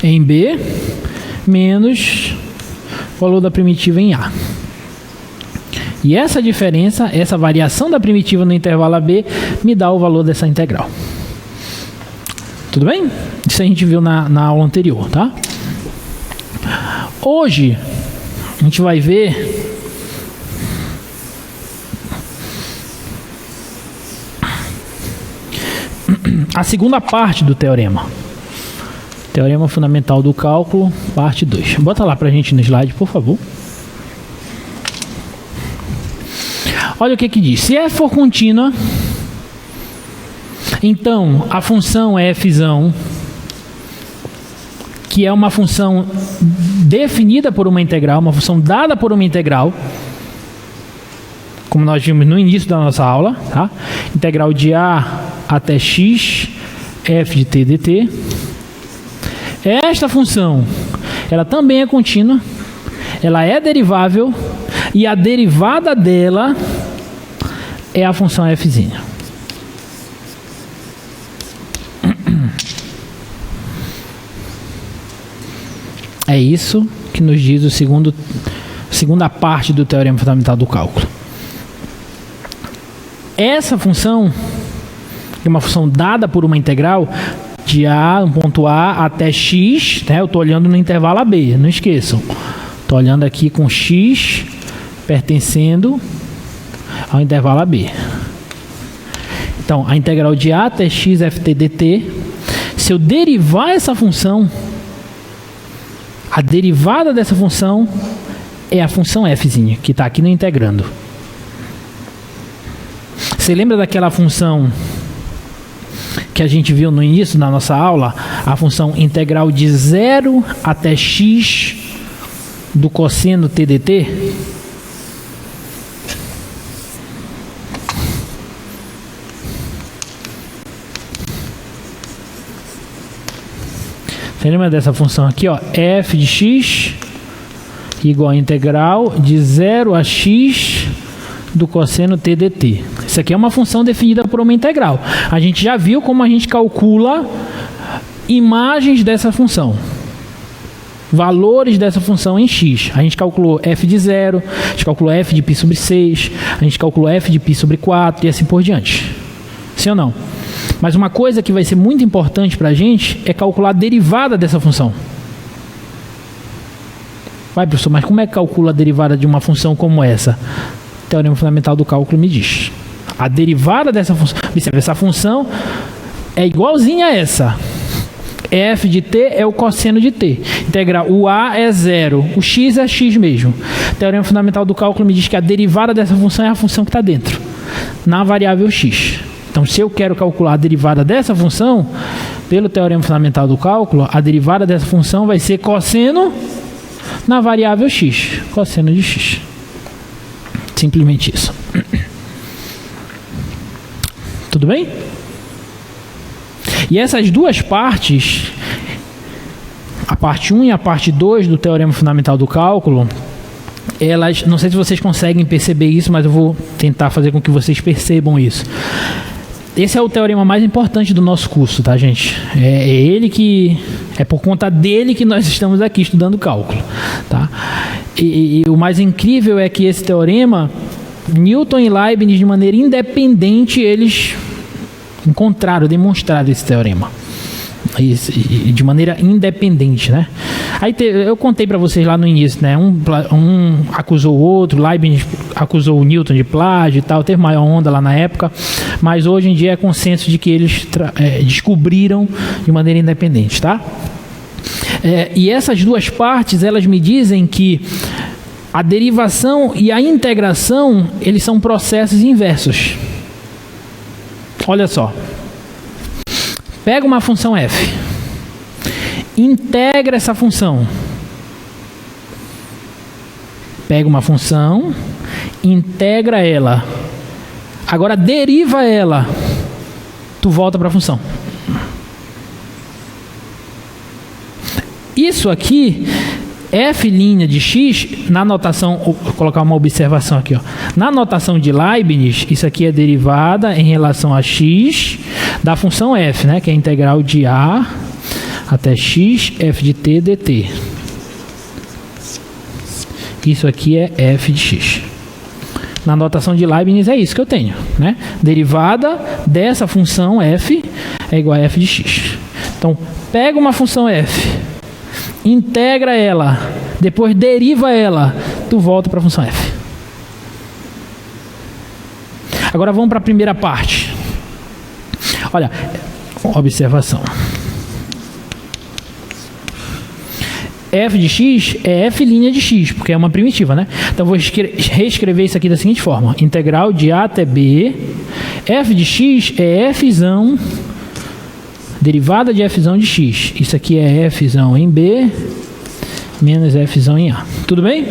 em B menos o valor da primitiva em A. E essa diferença, essa variação da primitiva no intervalo AB, me dá o valor dessa integral. Tudo bem? Isso a gente viu na aula anterior, tá? Hoje, a gente vai ver a segunda parte do teorema. Teorema Fundamental do Cálculo, parte 2. Bota lá pra gente no slide, por favor. Olha o que diz. Se f for contínua, então a função f, que é uma função definida por uma integral, uma função dada por uma integral, como nós vimos no início da nossa aula, tá? Integral de a até x, f de t dt. Esta função, ela também é contínua, ela é derivável, e a derivada dela é a função f. É isso que nos diz a segunda parte do teorema fundamental do cálculo. Essa função é uma função dada por uma integral de um ponto A até x, né? Eu estou olhando no intervalo AB, não esqueçam. Estou olhando aqui com x pertencendo ao intervalo AB. Então, a integral de A até x ft dt, se eu derivar essa função, a derivada dessa função é a função f, que está aqui no integrando. Você lembra daquela função que a gente viu no início da nossa aula? A função integral de 0 até x do cosseno t dt? Você lembra dessa função aqui, ó? F de x igual a integral de 0 a x do cosseno t dt. Isso aqui é uma função definida por uma integral. A gente já viu como a gente calcula imagens dessa função, valores dessa função em x. A gente calculou f de 0, a gente calculou f de π sobre 6, a gente calculou f de π sobre 4 e assim por diante. Sim ou não? Mas uma coisa que vai ser muito importante para a gente é calcular a derivada dessa função. Vai, professor, mas como é que calcula a derivada de uma função como essa? O teorema fundamental do cálculo me diz. A derivada dessa função, observe, essa função é igualzinha a essa. F de t é o cosseno de t. Integral, o a é 0, o x é x mesmo. O teorema fundamental do cálculo me diz que a derivada dessa função é a função que está dentro, na variável x. Então, se eu quero calcular a derivada dessa função, pelo teorema fundamental do cálculo, a derivada dessa função vai ser cosseno na variável x. Cosseno de x. Simplesmente isso. Tudo bem? E essas duas partes, a parte 1 e a parte 2 do teorema fundamental do cálculo, elas, não sei se vocês conseguem perceber isso, mas eu vou tentar fazer com que vocês percebam isso. Esse é o teorema mais importante do nosso curso, tá, gente? É por conta dele que nós estamos aqui estudando cálculo, tá? E o mais incrível é que esse teorema, Newton e Leibniz, de maneira independente, eles demonstraram esse teorema. De maneira independente, né? Aí eu contei para vocês lá no início, né? Um acusou o outro, Leibniz acusou o Newton de plágio e tal, teve maior onda lá na época, mas hoje em dia é consenso de que eles descobriram de maneira independente, tá? E essas duas partes, elas me dizem que a derivação e a integração, eles são processos inversos. Olha só. Pega uma função f, integra essa função. Pega uma função, integra ela. Agora deriva ela. Tu volta para a função. Isso aqui, f' de x, na notação, vou colocar uma observação aqui, ó. Na notação de Leibniz, isso aqui é derivada em relação a x da função f, né, que é a integral de a até x f de t dt. Isso aqui é f de x. Na notação de Leibniz é isso que eu tenho, né? Derivada dessa função f é igual a f de x. Então, pega uma função f, integra ela, depois deriva ela, tu volta para a função f. Agora vamos para a primeira parte. Olha, observação. f de x é f' de x, porque é uma primitiva, né? Então, vou reescrever isso aqui da seguinte forma. Integral de a até b. F de x é f'zão, derivada de f'zão de x. Isso aqui é f'zão em b, menos f'zão em a. Tudo bem?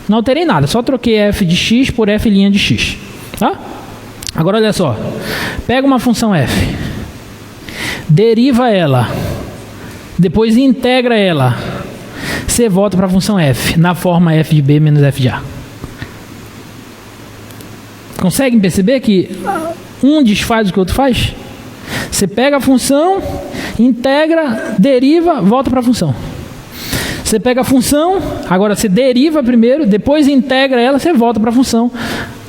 Não alterei nada, só troquei f de x por f' de x. Tá? Agora, olha só. Pega uma função f, deriva ela, depois integra ela. Você volta para a função f, na forma f de b menos f de a. Conseguem perceber que um desfaz o que o outro faz? Você pega a função, integra, deriva, volta para a função. Você pega a função, agora você deriva primeiro, depois integra ela, você volta para a função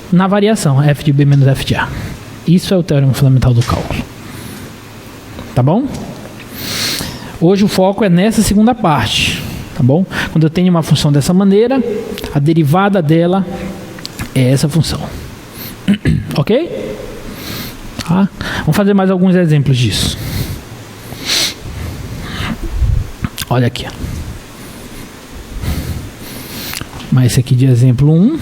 na variação, f de b menos f de a. Isso é o teorema fundamental do cálculo. Tá bom? Hoje o foco é nessa segunda parte. Tá bom? Quando eu tenho uma função dessa maneira, a derivada dela é essa função. Ok? Tá? Vamos fazer mais alguns exemplos disso. Olha aqui. Mais esse aqui de exemplo 1.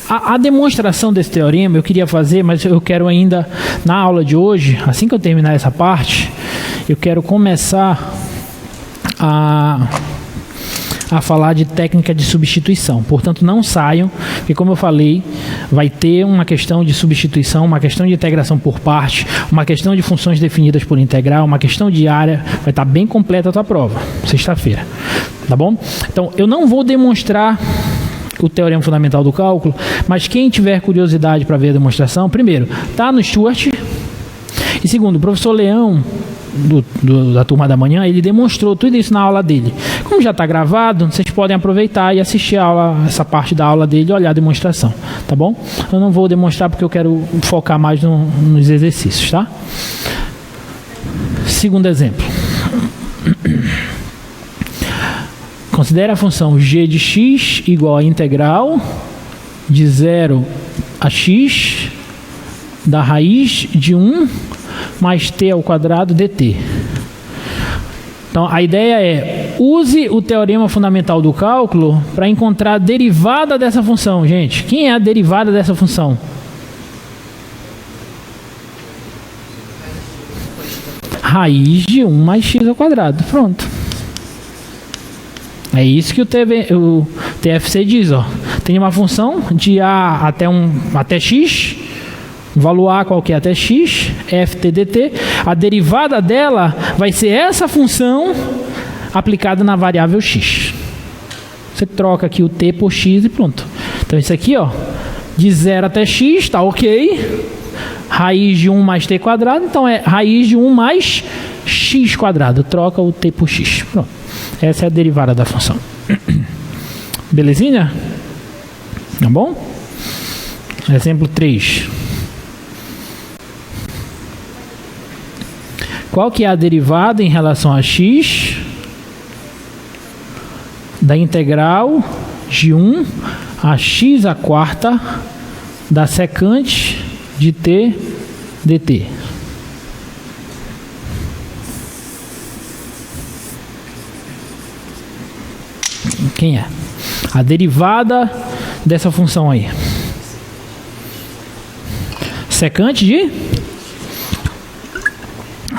A demonstração desse teorema eu queria fazer, mas eu quero ainda, na aula de hoje, assim que eu terminar essa parte, eu quero começar a falar de técnica de substituição. Portanto, não saiam, porque como eu falei, vai ter uma questão de substituição, uma questão de integração por parte, uma questão de funções definidas por integral, uma questão de área. Vai estar bem completa a tua prova, sexta-feira. Tá bom? Então, eu não vou demonstrar o teorema fundamental do cálculo, mas quem tiver curiosidade para ver a demonstração, primeiro, tá no Stuart, e segundo, o professor Leão, da turma da manhã, ele demonstrou tudo isso na aula dele. Como já está gravado, vocês podem aproveitar e assistir a aula, essa parte da aula dele e olhar a demonstração, tá bom? Eu não vou demonstrar porque eu quero focar mais nos exercícios, tá? Segundo exemplo. Considere a função g de x igual a integral de 0 a x da raiz de 1 mais t ao quadrado dt. Então, a ideia é, use o teorema fundamental do cálculo para encontrar a derivada dessa função, gente. Quem é a derivada dessa função? Raiz de 1 mais x ao quadrado. Pronto. É isso que o TFC diz, ó. Tem uma função de a até x, valor a qualquer até x, ft dt. A derivada dela vai ser essa função aplicada na variável x. Você troca aqui o t por x e pronto. Então isso aqui, ó, de 0 até x, está ok. Raiz de 1 mais t quadrado, então é raiz de 1 mais x quadrado. Troca o t por x. Pronto. Essa é a derivada da função. Belezinha? Tá bom? Exemplo 3. Qual que é a derivada em relação a x da integral de 1 a x à quarta da secante de t dt? Quem é? A derivada dessa função aí. Secante de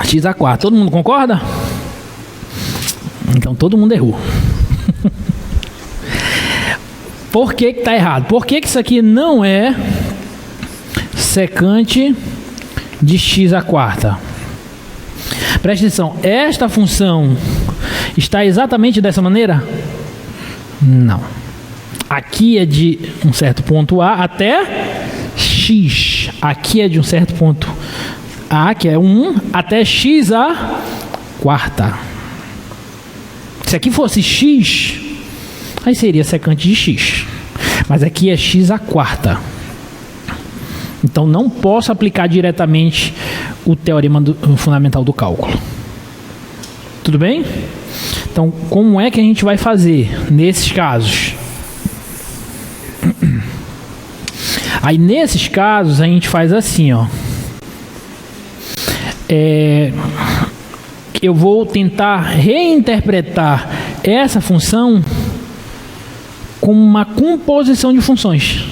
x a quarta. Todo mundo concorda? Então todo mundo errou. Por que está errado? Por que isso aqui não é secante de x a quarta? Preste atenção. Esta função está exatamente dessa maneira? Não. Aqui é de um certo ponto A até x. Aqui é de um certo ponto A, que é 1, até x a quarta. Se aqui fosse x, aí seria secante de x. Mas aqui é x a quarta. Então não posso aplicar diretamente o teorema fundamental do cálculo. Tudo bem? Então, como é que a gente vai fazer nesses casos? Aí, nesses casos, a gente faz assim, ó. eu vou tentar reinterpretar essa função como uma composição de funções.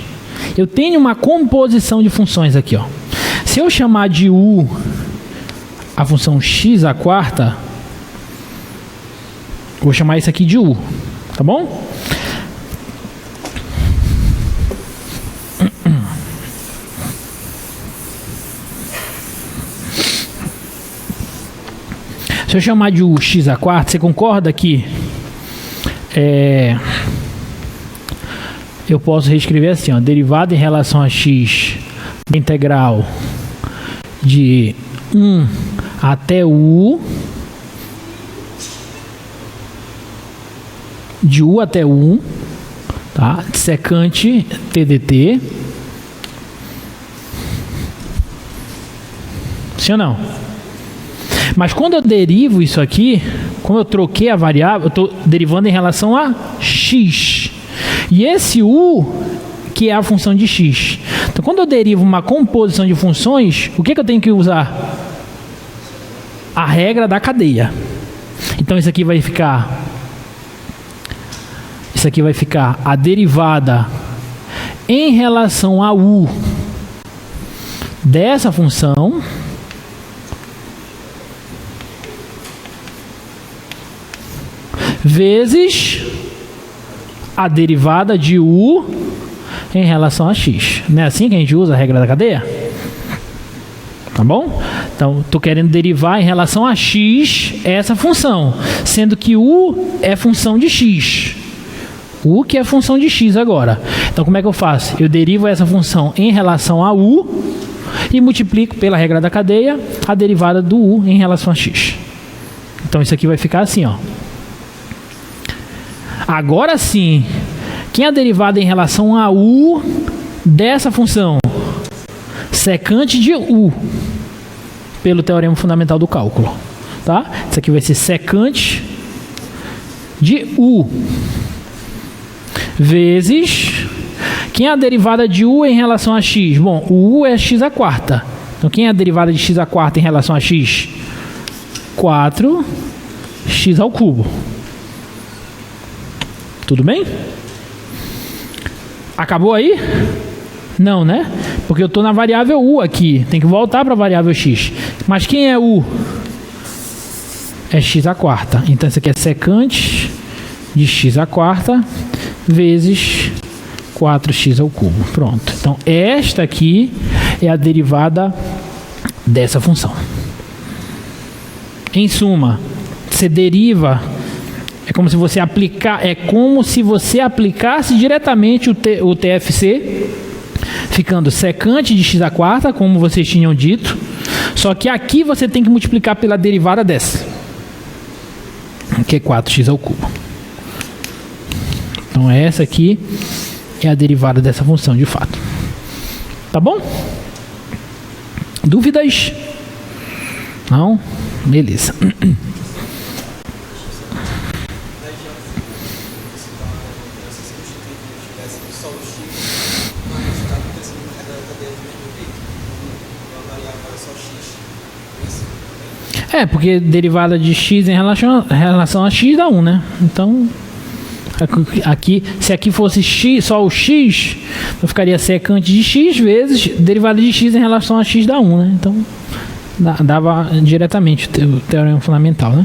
Eu tenho uma composição de funções aqui, ó. Se eu chamar de u a função x à quarta, vou chamar isso aqui de u, tá bom? Se eu chamar de u x à quarta, você concorda que eu posso reescrever assim, ó, derivada em relação a x da integral de 1 até u, de u até 1, tá? Secante TDT. Sim ou não? Mas quando eu derivo isso aqui, como eu troquei a variável, eu estou derivando em relação a x. E esse u, que é a função de x. Então, quando eu derivo uma composição de funções, o que eu tenho que usar? A regra da cadeia. Então, isso aqui vai ficar a derivada em relação a u dessa função vezes a derivada de u em relação a x. Não é assim que a gente usa a regra da cadeia? Tá bom? Então, estou querendo derivar em relação a x essa função, sendo que u é função de x. U que é função de x agora. Então, como é que eu faço? Eu derivo essa função em relação a u e multiplico pela regra da cadeia a derivada do u em relação a x. Então, isso aqui vai ficar assim, ó. Agora sim, quem é a derivada em relação a u dessa função? Secante de u, pelo teorema fundamental do cálculo. Tá? Isso aqui vai ser secante de u vezes... Quem é a derivada de u em relação a x? Bom, o u é x à quarta. Então, quem é a derivada de x à quarta em relação a x? 4x ao cubo. Tudo bem? Acabou aí? Não, né? Porque eu estou na variável u aqui. Tem que voltar para a variável x. Mas quem é u? É x à quarta. Então, isso aqui é secante de x à quarta vezes 4x ao cubo. Pronto. Então, esta aqui é a derivada dessa função. Em suma, você deriva... É como se você aplicasse diretamente o TFC, ficando secante de x à quarta, como vocês tinham dito, só que aqui você tem que multiplicar pela derivada dessa, que é 4x ao cubo. Então essa aqui é a derivada dessa função de fato. Tá bom? Dúvidas? Não? Beleza. É, porque derivada de x em relação a x dá 1, né? Então, aqui, se aqui fosse x, só o x, eu ficaria secante de x vezes derivada de x em relação a x dá 1, né? Então, dava diretamente o teorema fundamental, né?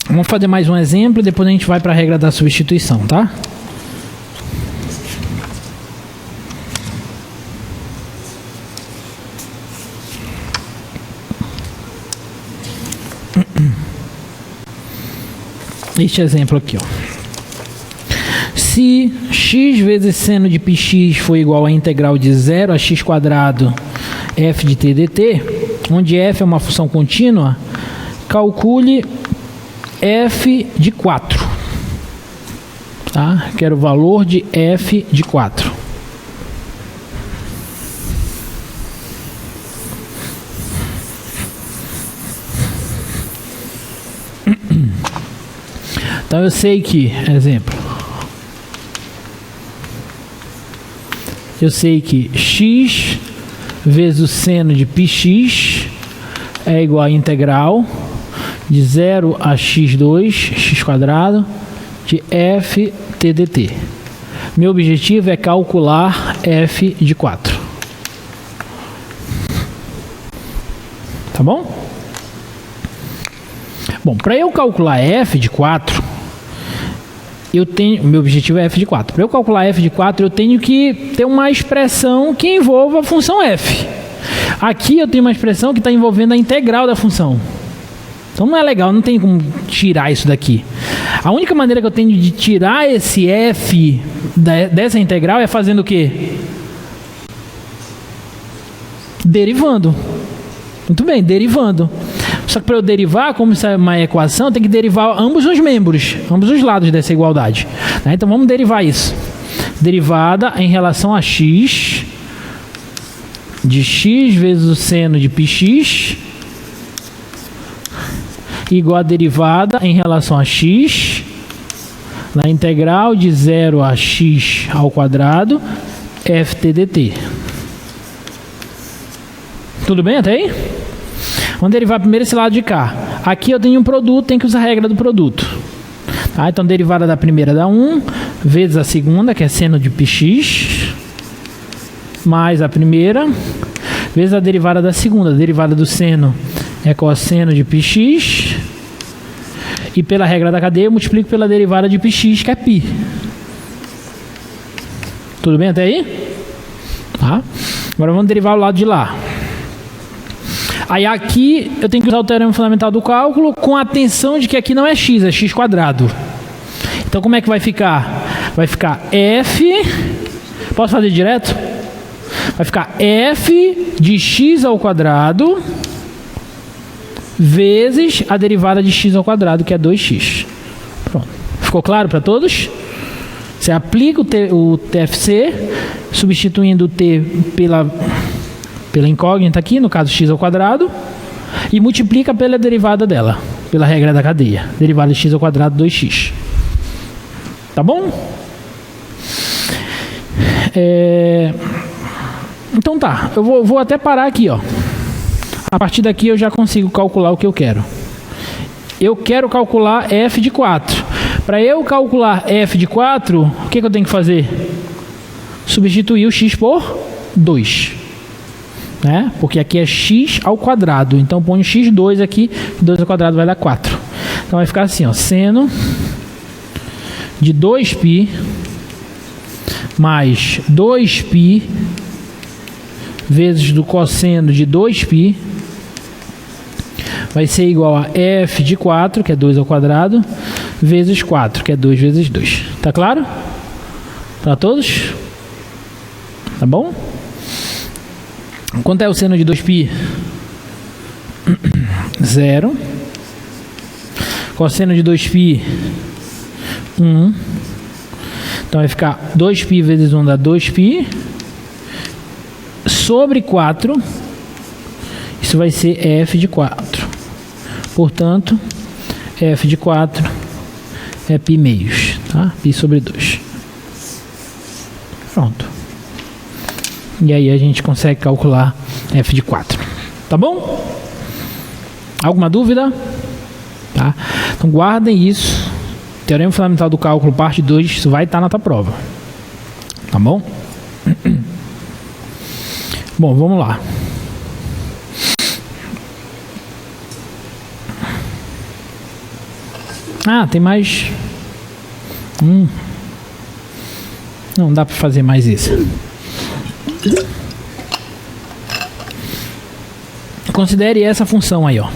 Vamos fazer mais um exemplo e depois a gente vai para a regra da substituição, tá? Este exemplo aqui, ó. Se x vezes seno de πx for igual a integral de 0 a x quadrado f de t dt, onde f é uma função contínua, calcule f de 4. Tá? Quero o valor de f de 4. Então eu sei que, exemplo, eu sei que x vezes o seno de πx é igual a integral de 0 a x2, x quadrado, de f t dt. Meu objetivo é calcular f de 4. Tá bom? Bom, para eu calcular f de 4, meu objetivo é f de 4. Para eu calcular f de 4, eu tenho que ter uma expressão que envolva a função f. Aqui eu tenho uma expressão que está envolvendo a integral da função. Então não é legal, não tem como tirar isso daqui. A única maneira que eu tenho de tirar esse f dessa integral é fazendo o quê? Derivando. Muito bem, derivando. Só que para eu derivar, como isso é uma equação, eu tenho que derivar ambos os membros, ambos os lados dessa igualdade. Então vamos derivar isso. Derivada em relação a x, de x vezes o seno de πx, igual a derivada em relação a x, na integral de 0 a x ao quadrado, ft dt. Tudo bem até aí? Vamos derivar primeiro esse lado de cá. Aqui eu tenho um produto, tem que usar a regra do produto. Tá? Então, derivada da primeira dá 1, vezes a segunda, que é seno de πx, mais a primeira, vezes a derivada da segunda. A derivada do seno é cosseno de πx, e pela regra da cadeia eu multiplico pela derivada de πx, que é π. Tudo bem até aí? Tá? Agora vamos derivar o lado de lá. Aí aqui eu tenho que usar o teorema fundamental do cálculo, com a atenção de que aqui não é x, é x quadrado. Então como é que vai ficar? Vai ficar f, posso fazer direto? Vai ficar f de x ao quadrado vezes a derivada de x ao quadrado, que é 2x. Pronto. Ficou claro para todos? Você aplica o TFC, substituindo o t pela incógnita aqui, no caso x ao quadrado, e multiplica pela derivada dela, pela regra da cadeia. Derivada de x ao quadrado, 2x. Tá bom? Então tá, eu vou até parar aqui, ó. A partir daqui eu já consigo calcular o que eu quero. Eu quero calcular f de 4. Para eu calcular f de 4, o que eu tenho que fazer? Substituir o x por 2. Né? Porque aqui é x ao quadrado. Então ponho x2 aqui, 2 ao quadrado vai dar 4. Então vai ficar assim, ó, seno de 2π mais 2π vezes do cosseno de 2π vai ser igual a f de 4, que é 2 ao quadrado, vezes 4, que é 2 vezes 2. Tá claro? Para todos? Tá bom? Quanto é o seno de 2π? 0. Cosseno de 2π? 1. Então vai ficar 2π vezes 1 dá 2π. Sobre 4. Isso vai ser f de 4. Portanto, f de 4 é π meios. Tá? Π sobre 2. Pronto. E aí a gente consegue calcular f de 4. Tá bom? Alguma dúvida? Tá? Então guardem isso. Teorema fundamental do cálculo, parte 2, isso vai estar na tua prova. Tá bom? Bom, vamos lá. Ah, tem mais... Não dá para fazer mais isso. Considere essa função aí, ó.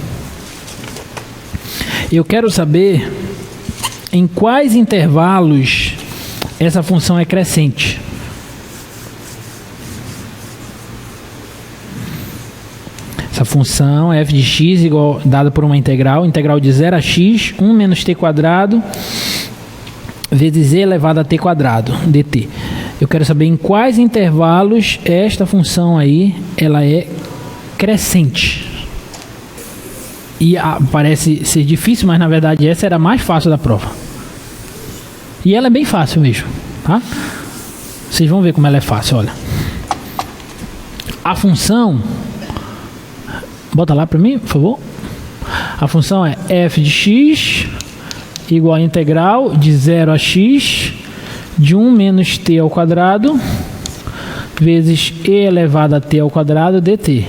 Eu quero saber em quais intervalos essa função é crescente. Essa função f de x igual, dada por uma integral de 0 a x, 1 menos t quadrado vezes e elevado a t quadrado, dt. Eu quero saber em quais intervalos esta função aí, ela é crescente. E parece ser difícil, mas na verdade essa era a mais fácil da prova. E ela é bem fácil mesmo, tá? Vocês vão ver como ela é fácil, olha. A função, bota lá para mim, por favor. A função é f de x igual a integral de 0 a x de 1 menos t ao quadrado vezes e elevado a t ao quadrado dt.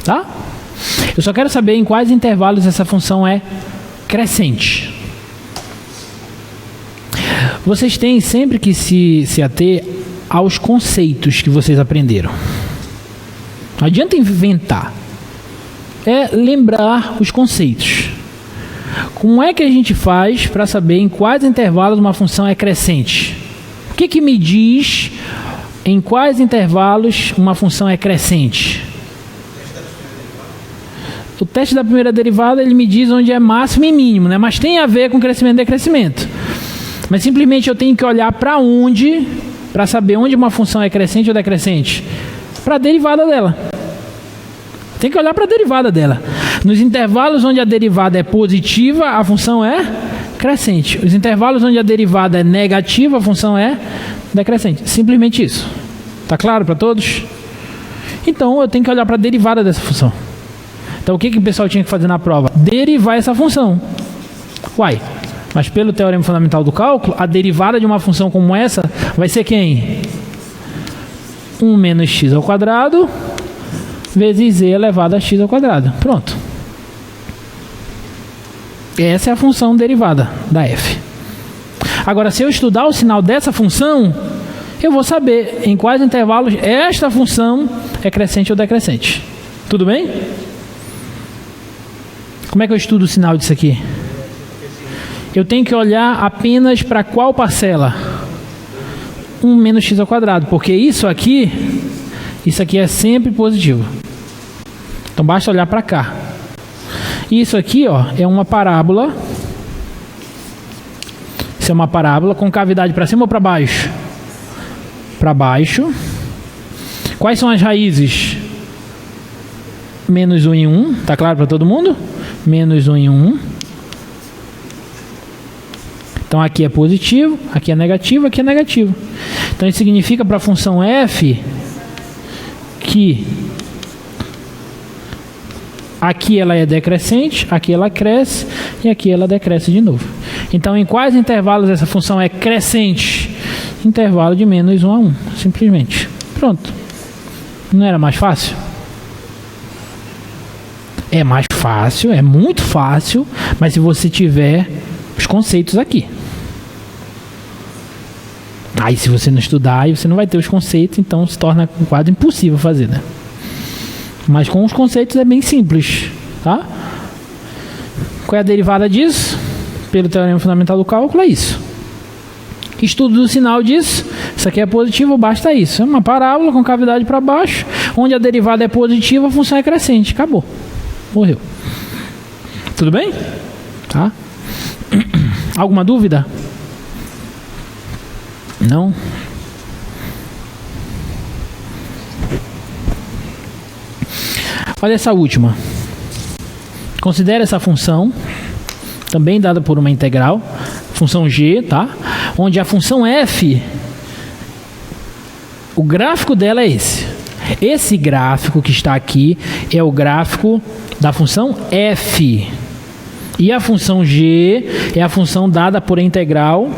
Tá? Eu só quero saber em quais intervalos essa função é crescente. Vocês têm sempre que se ater aos conceitos que vocês aprenderam. Não adianta inventar. É lembrar os conceitos. Como é que a gente faz para saber em quais intervalos uma função é crescente? O que me diz em quais intervalos uma função é crescente? O teste da primeira derivada, ele me diz onde é máximo e mínimo, né? Mas tem a ver com crescimento e decrescimento. Mas simplesmente eu tenho que olhar para onde, para saber onde uma função é crescente ou decrescente. Para a derivada dela. Tem que olhar para a derivada dela. Nos intervalos onde a derivada é positiva, a função é crescente. Os intervalos onde a derivada é negativa, a função é decrescente. Simplesmente isso. Tá claro para todos? Então eu tenho que olhar para a derivada dessa função. Então o que o pessoal tinha que fazer na prova? Derivar essa função. Uai, mas pelo teorema fundamental do cálculo, a derivada de uma função como essa vai ser quem? 1 menos x ao quadrado vezes z elevado a x ao quadrado. Pronto. Essa é a função derivada da f. Agora, se eu estudar o sinal dessa função, eu vou saber em quais intervalos esta função é crescente ou decrescente. Tudo bem? Como é que eu estudo o sinal disso aqui? Eu tenho que olhar apenas para qual parcela? 1 menos x ao quadrado, porque isso aqui é sempre positivo. Então basta olhar para cá. Isso aqui, ó, é uma parábola. Isso é uma parábola com cavidade para cima ou para baixo? Para baixo. Quais são as raízes? Menos 1 e 1. Tá claro para todo mundo? Menos 1 e 1. Então aqui é positivo, aqui é negativo, aqui é negativo. Então isso significa para a função f que aqui ela é decrescente, aqui ela cresce e aqui ela decresce de novo. Então em quais intervalos essa função é crescente? Intervalo de menos 1 a 1, simplesmente. Pronto. Não era mais fácil? É mais fácil, é muito fácil, mas se você tiver os conceitos aqui. Aí se você não estudar, aí você não vai ter os conceitos, então se torna quase impossível fazer, né? Mas com os conceitos é bem simples, tá? Qual é a derivada disso? Pelo teorema fundamental do cálculo é isso. Estudo do sinal disso, isso aqui é positivo, basta isso. É uma parábola com cavidade para baixo, onde a derivada é positiva, a função é crescente. Acabou. Morreu. Tudo bem? Tá? Alguma dúvida? Não? Olha essa última. Considere essa função, também dada por uma integral, função g, tá? Onde a função f, o gráfico dela é esse. Esse gráfico que está aqui é o gráfico da função f. E a função g é a função dada por integral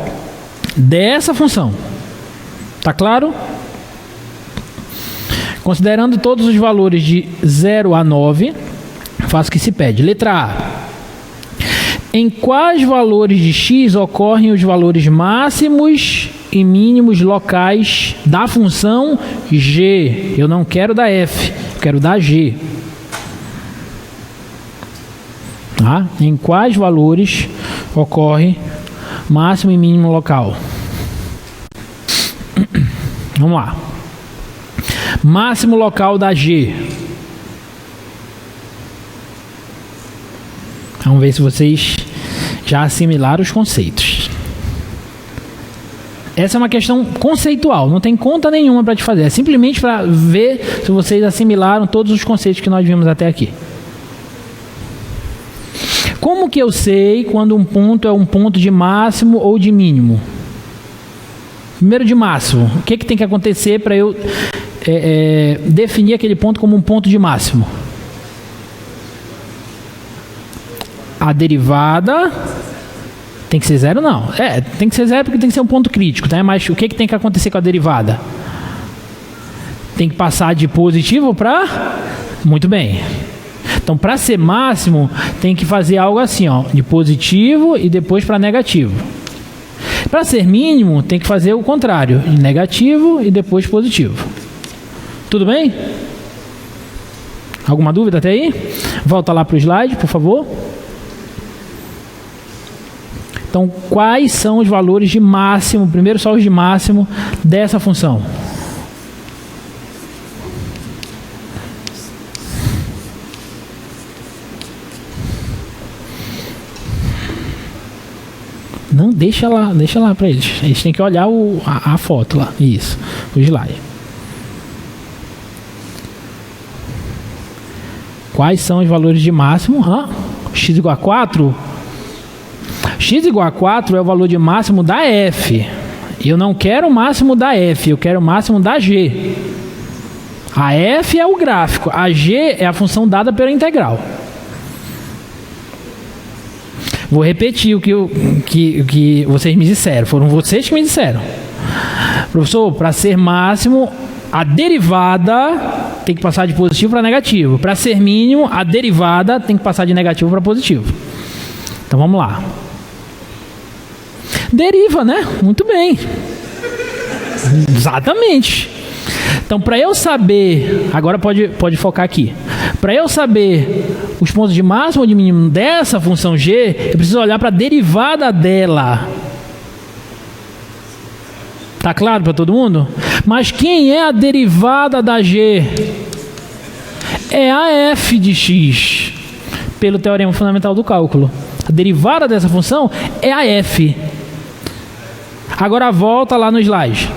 dessa função. Tá claro? Considerando todos os valores de 0 a 9, faço o que se pede. Letra A. Em quais valores de x ocorrem os valores máximos e mínimos locais da função g? Eu não quero da f, eu quero da g. Tá? Em quais valores ocorre máximo e mínimo local? Vamos lá. Máximo local da g. Vamos ver se vocês já assimilaram os conceitos. Essa é uma questão conceitual, não tem conta nenhuma para te fazer. É simplesmente para ver se vocês assimilaram todos os conceitos que nós vimos até aqui. Como que eu sei quando um ponto é um ponto de máximo ou de mínimo? Primeiro de máximo. O que tem que acontecer para eu definir aquele ponto como um ponto de máximo? A derivada tem que ser zero, não. Tem que ser zero porque tem que ser um ponto crítico, tá? Mas o que tem que acontecer com a derivada? Tem que passar de positivo para... Muito bem. Então, para ser máximo, tem que fazer algo assim, ó, de positivo e depois para negativo. Para ser mínimo, tem que fazer o contrário, de negativo e depois positivo. Tudo bem? Alguma dúvida até aí? Volta lá para o slide, por favor. Então, quais são os valores de máximo, primeiro só os de máximo, dessa função? Não, deixa lá para eles. Eles têm que olhar a foto lá. Isso, o slide. Quais são os valores de máximo? X igual a 4? X igual a 4 é o valor de máximo da f. Eu não quero o máximo da f, eu quero o máximo da g. A f é o gráfico, a g é a função dada pela integral. Vou repetir o que vocês me disseram. Foram vocês que me disseram. Professor, para ser máximo, a derivada tem que passar de positivo para negativo. Para ser mínimo, a derivada tem que passar de negativo para positivo. Então vamos lá. Deriva, né? Muito bem. Exatamente. Então, para eu saber... Agora pode focar aqui. Para eu saber os pontos de máximo ou de mínimo dessa função g, eu preciso olhar para a derivada dela. Tá claro para todo mundo? Mas quem é a derivada da g? É a f de x, pelo teorema fundamental do cálculo. A derivada dessa função é a f. Agora volta lá no slide.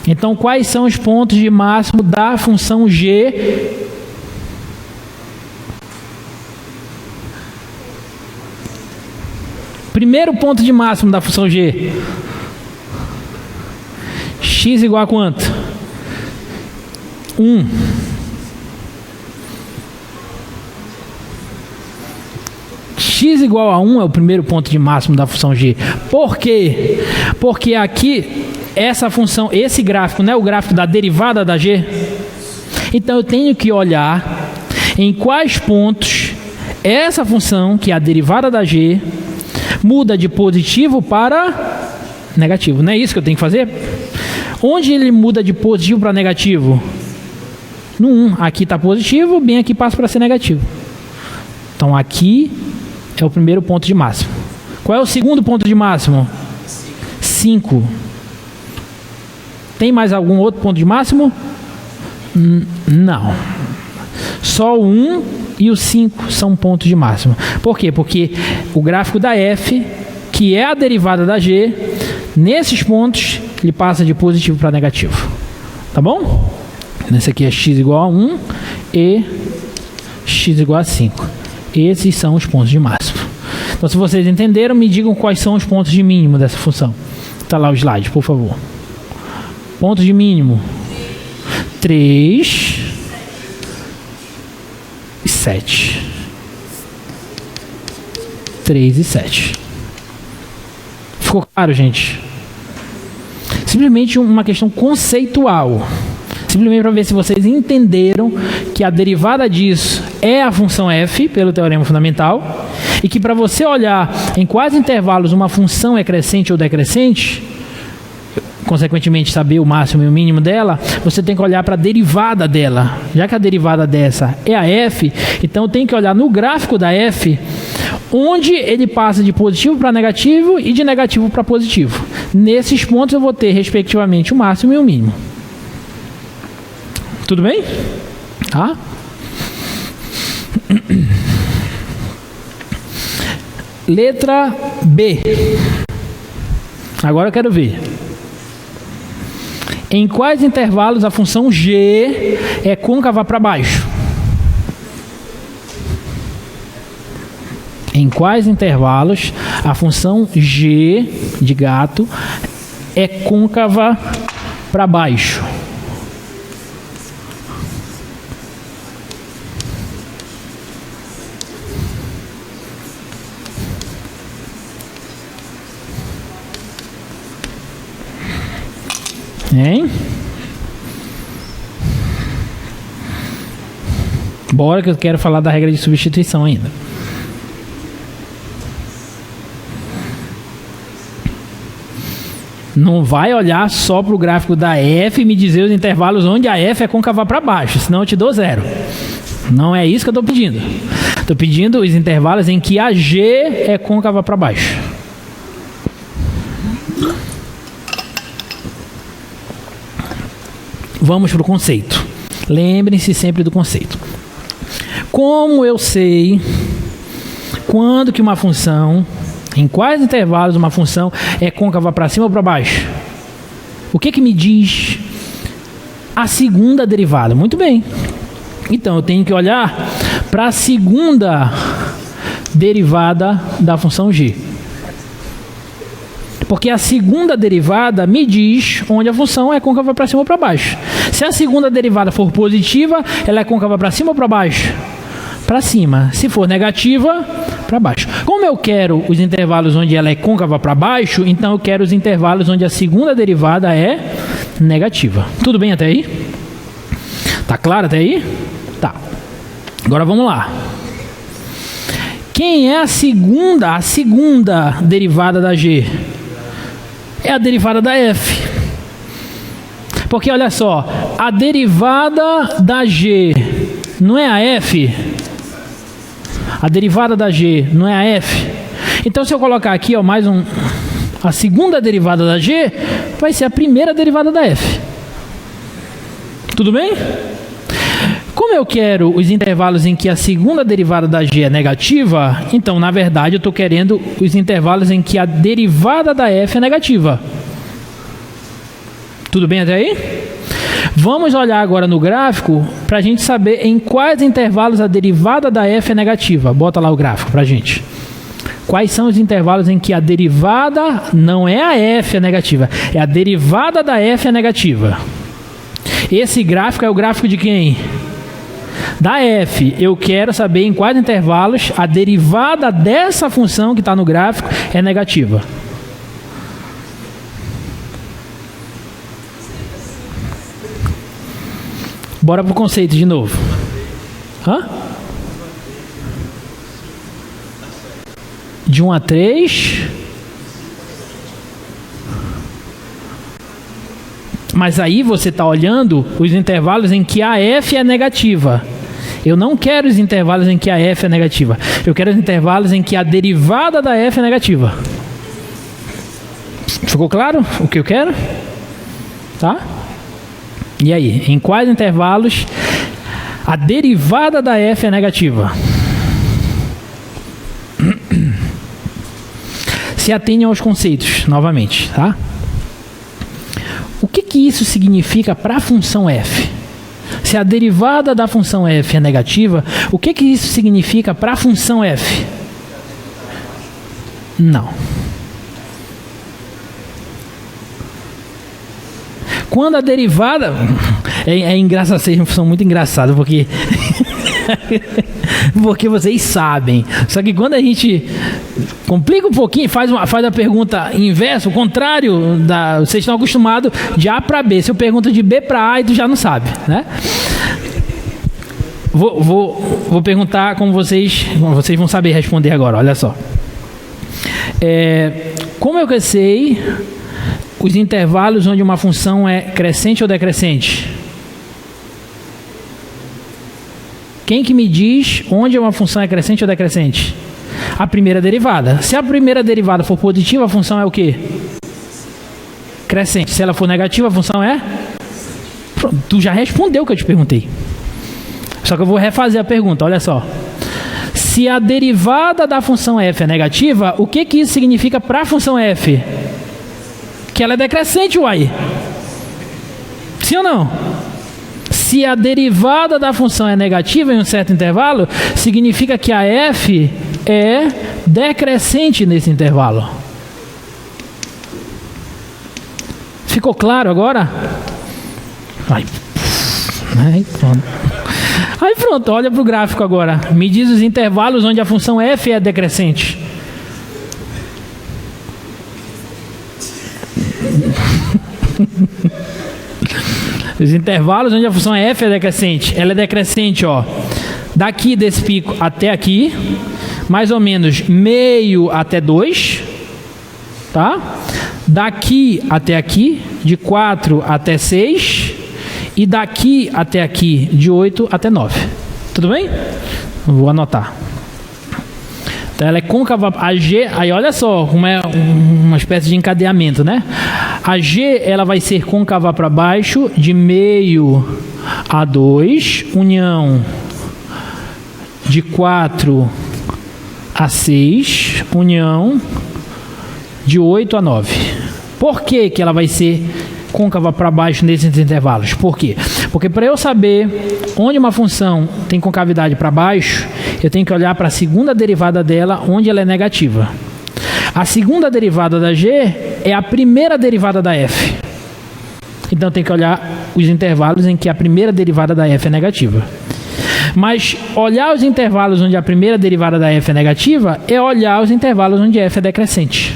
Então, quais são os pontos de máximo da função g? Primeiro ponto de máximo da função g. X igual a quanto? 1. X igual a 1 é o primeiro ponto de máximo da função g. Por quê? Porque aqui, essa função, esse gráfico, não é o gráfico da derivada da g? Então, eu tenho que olhar em quais pontos essa função, que é a derivada da g, muda de positivo para negativo. Não é isso que eu tenho que fazer? Onde ele muda de positivo para negativo? No 1. Aqui está positivo, bem aqui passa para ser negativo. Então, aqui é o primeiro ponto de máximo. Qual é o segundo ponto de máximo? 5. Tem mais algum outro ponto de máximo? Não. Só o 1 e o 5 são pontos de máximo. Por quê? Porque o gráfico da f, que é a derivada da g, nesses pontos, ele passa de positivo para negativo. Tá bom? Nesse aqui é x igual a 1 e x igual a 5. Esses são os pontos de máximo. Então, se vocês entenderam, me digam quais são os pontos de mínimo dessa função. Está lá o slide, por favor. Pontos de mínimo. 3 e 7. 3 e 7. Ficou claro, gente? Simplesmente uma questão conceitual. Simplesmente para ver se vocês entenderam que a derivada disso é a função f, pelo teorema fundamental, e que para você olhar em quais intervalos uma função é crescente ou decrescente, consequentemente saber o máximo e o mínimo dela, você tem que olhar para a derivada dela. Já que a derivada dessa é a f, então tem que olhar no gráfico da f, onde ele passa de positivo para negativo e de negativo para positivo. Nesses pontos eu vou ter, respectivamente, o máximo e o mínimo. Tudo bem? Tá? Letra B. Agora eu quero ver. Em quais intervalos a função g é côncava para baixo? Em quais intervalos a função g de gato é côncava para baixo. Hein? Bora que eu quero falar da regra de substituição ainda. Não vai olhar só para o gráfico da F e me dizer os intervalos onde a F é côncava para baixo, senão eu te dou 0. Não é isso que eu estou pedindo. Estou pedindo os intervalos em que a G é côncava para baixo. Vamos para o conceito. Lembrem-se sempre do conceito. Como eu sei quando que uma função, em quais intervalos uma função é côncava para cima ou para baixo? O que me diz a segunda derivada? Muito bem. Então eu tenho que olhar para a segunda derivada da função g. Porque a segunda derivada me diz onde a função é côncava para cima ou para baixo. Se a segunda derivada for positiva, ela é côncava para cima ou para baixo? Para cima. Se for negativa, para baixo. Como eu quero os intervalos onde ela é côncava para baixo, então eu quero os intervalos onde a segunda derivada é negativa. Tudo bem até aí? Tá claro até aí? Tá. Agora vamos lá. Quem é a segunda derivada da G? É a derivada da F. Porque olha só, a derivada da G não é a F? A derivada da G não é a F? Então se eu colocar aqui, ó, mais a segunda derivada da G, vai ser a primeira derivada da F. Tudo bem? Como eu quero os intervalos em que a segunda derivada da G é negativa, então, na verdade, eu estou querendo os intervalos em que a derivada da F é negativa. Tudo bem até aí? Vamos olhar agora no gráfico para a gente saber em quais intervalos a derivada da F é negativa. Bota lá o gráfico para a gente. Quais são os intervalos em que a derivada, não é a F é negativa, é a derivada da F é negativa. Esse gráfico é o gráfico de quem? Da F. Eu quero saber em quais intervalos a derivada dessa função que está no gráfico é negativa. Bora para o conceito de novo. Hã? De 1 a 3. Mas aí você está olhando os intervalos em que a F é negativa. Eu não quero os intervalos em que a F é negativa. Eu quero os intervalos em que a derivada da F é negativa. Ficou claro o que eu quero? Tá? E aí, em quais intervalos a derivada da F é negativa? Se atenham aos conceitos, novamente, tá? O que isso significa para a função f? Se a derivada da função f é negativa, o que isso significa para a função f? Não. Quando a derivada... É engraçado, vocês são muito engraçados, porque... porque vocês sabem. Só que quando a gente complica um pouquinho, faz a pergunta inversa, o contrário, vocês estão acostumados de A para B. Se eu pergunto de B para A, e tu já não sabe, né? Vou perguntar como vocês vão saber responder agora, olha só. Como eu sei os intervalos onde uma função é crescente ou decrescente? Quem que me diz onde uma função é crescente ou decrescente? A primeira derivada. Se a primeira derivada for positiva, a função é o quê? Crescente. Se ela for negativa, a função é? Pronto, tu já respondeu o que eu te perguntei. Só que eu vou refazer a pergunta, olha só. Se a derivada da função f é negativa, o que isso significa para a função f? Que ela é decrescente, uai. Sim ou não? Se a derivada da função é negativa em um certo intervalo, significa que a f é decrescente nesse intervalo. Ficou claro agora? Aí pronto. Aí pronto, olha para o gráfico agora. Me diz os intervalos onde a função f é decrescente. Os intervalos onde a função f é decrescente. Ela é decrescente, ó, daqui desse pico até aqui, mais ou menos meio até 2, tá? Daqui até aqui, de 4 até 6, e daqui até aqui, de 8 até 9. Tudo bem? Vou anotar. Então ela é côncava, a G, aí olha só, como é uma espécie de encadeamento, né? A G, ela vai ser côncava para baixo, de meio a 2, união de 4 a 6, união de 8 a 9. Por que que ela vai ser côncava para baixo nesses intervalos? Por quê? Porque para eu saber onde uma função tem concavidade para baixo, eu tenho que olhar para a segunda derivada dela, onde ela é negativa. A segunda derivada da G é a primeira derivada da f. Então tem que olhar os intervalos em que a primeira derivada da f é negativa. Mas olhar os intervalos onde a primeira derivada da f é negativa é olhar os intervalos onde f é decrescente.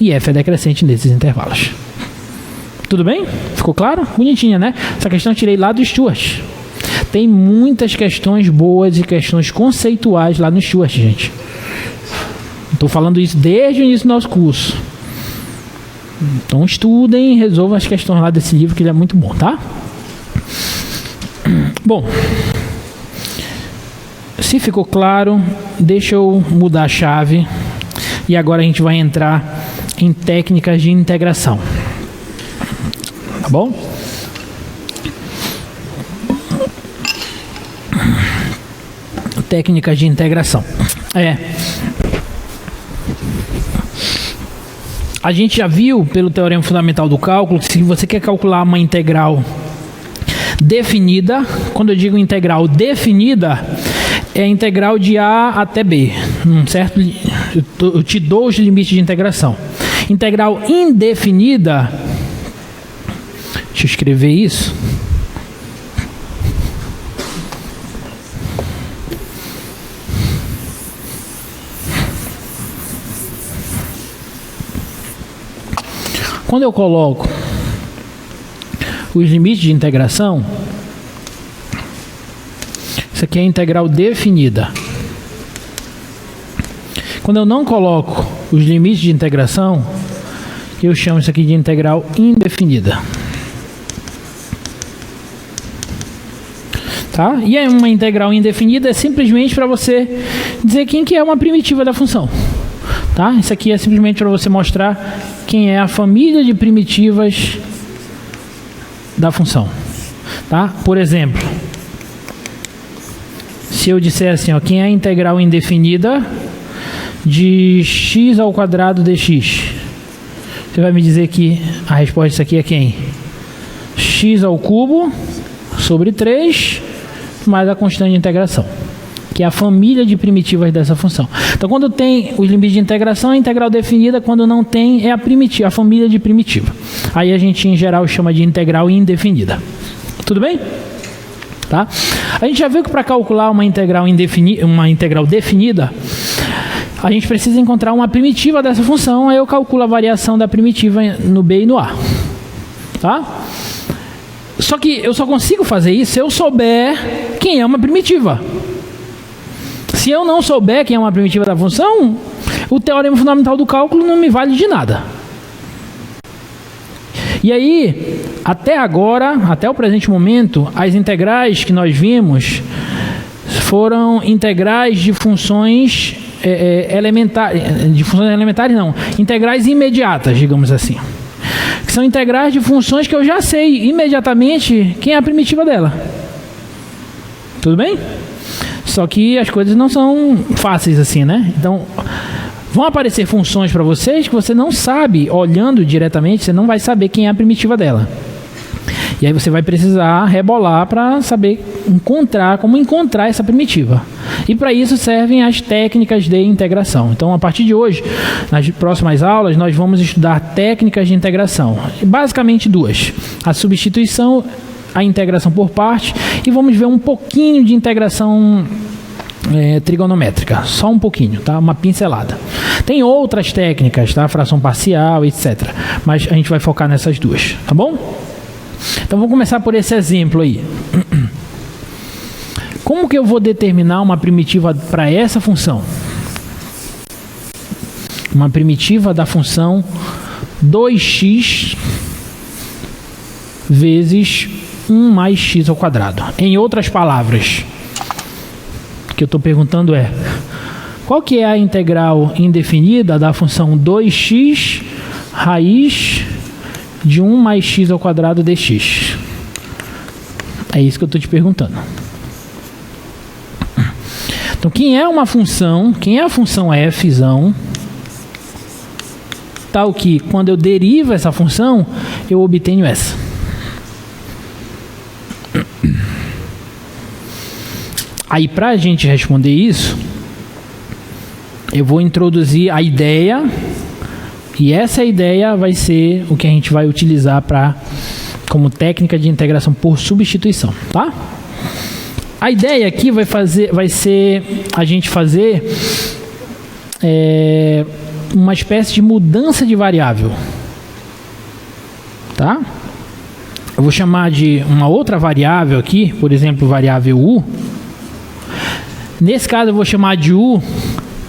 E f é decrescente nesses intervalos. Tudo bem? Ficou claro? Bonitinha, né? Essa questão eu tirei lá do Stuart. Tem muitas questões boas e questões conceituais lá no Stuart, gente. Estou falando isso desde o início do nosso curso. Então estudem e resolvam as questões lá desse livro, que ele é muito bom, tá? Bom, se ficou claro, deixa eu mudar a chave. E agora a gente vai entrar em técnicas de integração. Tá bom? Técnicas de integração. A gente já viu pelo teorema fundamental do cálculo que se você quer calcular uma integral definida, quando eu digo integral definida, é a integral de A até B, certo? Eu te dou os limites de integração. Integral indefinida, deixa eu escrever isso. Quando eu coloco os limites de integração, isso aqui é a integral definida. Quando eu não coloco os limites de integração, eu chamo isso aqui de integral indefinida. Tá? E uma integral indefinida é simplesmente para você dizer quem que é uma primitiva da função. Tá? Isso aqui é simplesmente para você mostrar quem é a família de primitivas da função. Tá? Por exemplo, se eu disser assim, ó, quem é a integral indefinida de x ao quadrado dx? Você vai me dizer que a resposta disso aqui é quem? X ao cubo sobre 3 mais a constante de integração, que é a família de primitivas dessa função. Então, quando tem os limites de integração, a integral definida; quando não tem, é a família de primitiva. Aí a gente, em geral, chama de integral indefinida. Tudo bem? Tá? A gente já viu que para calcular uma integral definida, a gente precisa encontrar uma primitiva dessa função. Aí eu calculo a variação da primitiva no B e no A. Tá? Só que eu só consigo fazer isso se eu souber quem é uma primitiva. Se eu não souber quem é uma primitiva da função, o teorema fundamental do cálculo não me vale de nada. E aí, até agora, até o presente momento, as integrais que nós vimos foram integrais de funções elementares, não, integrais imediatas, digamos assim. Que são integrais de funções que eu já sei imediatamente quem é a primitiva dela. Tudo bem? Só que as coisas não são fáceis assim, né? Então, vão aparecer funções para vocês que você não sabe, olhando diretamente, você não vai saber quem é a primitiva dela. E aí você vai precisar rebolar para saber como encontrar essa primitiva. E para isso servem as técnicas de integração. Então, a partir de hoje, nas próximas aulas, nós vamos estudar técnicas de integração. Basicamente duas: a substituição, a integração por parte, e vamos ver um pouquinho de integração trigonométrica, só um pouquinho, tá? Uma pincelada. Tem outras técnicas, tá? Fração parcial, etc. Mas a gente vai focar nessas duas, tá bom? Então vamos começar por esse exemplo aí. Como que eu vou determinar uma primitiva para essa função? Uma primitiva da função 2x vezes 1 mais x ao quadrado. Em outras palavras, o que eu estou perguntando é: qual que é a integral indefinida da função 2x raiz de 1 mais x ao quadrado dx? É isso que eu estou te perguntando. Então, quem é a função f, tal que quando eu derivo essa função, eu obtenho essa. Aí, para a gente responder isso, eu vou introduzir a ideia, e essa ideia vai ser o que a gente vai utilizar como técnica de integração por substituição, tá? A ideia aqui vai ser a gente fazer uma espécie de mudança de variável, tá? Eu vou chamar de uma outra variável aqui, por exemplo, variável u. Nesse caso eu vou chamar de u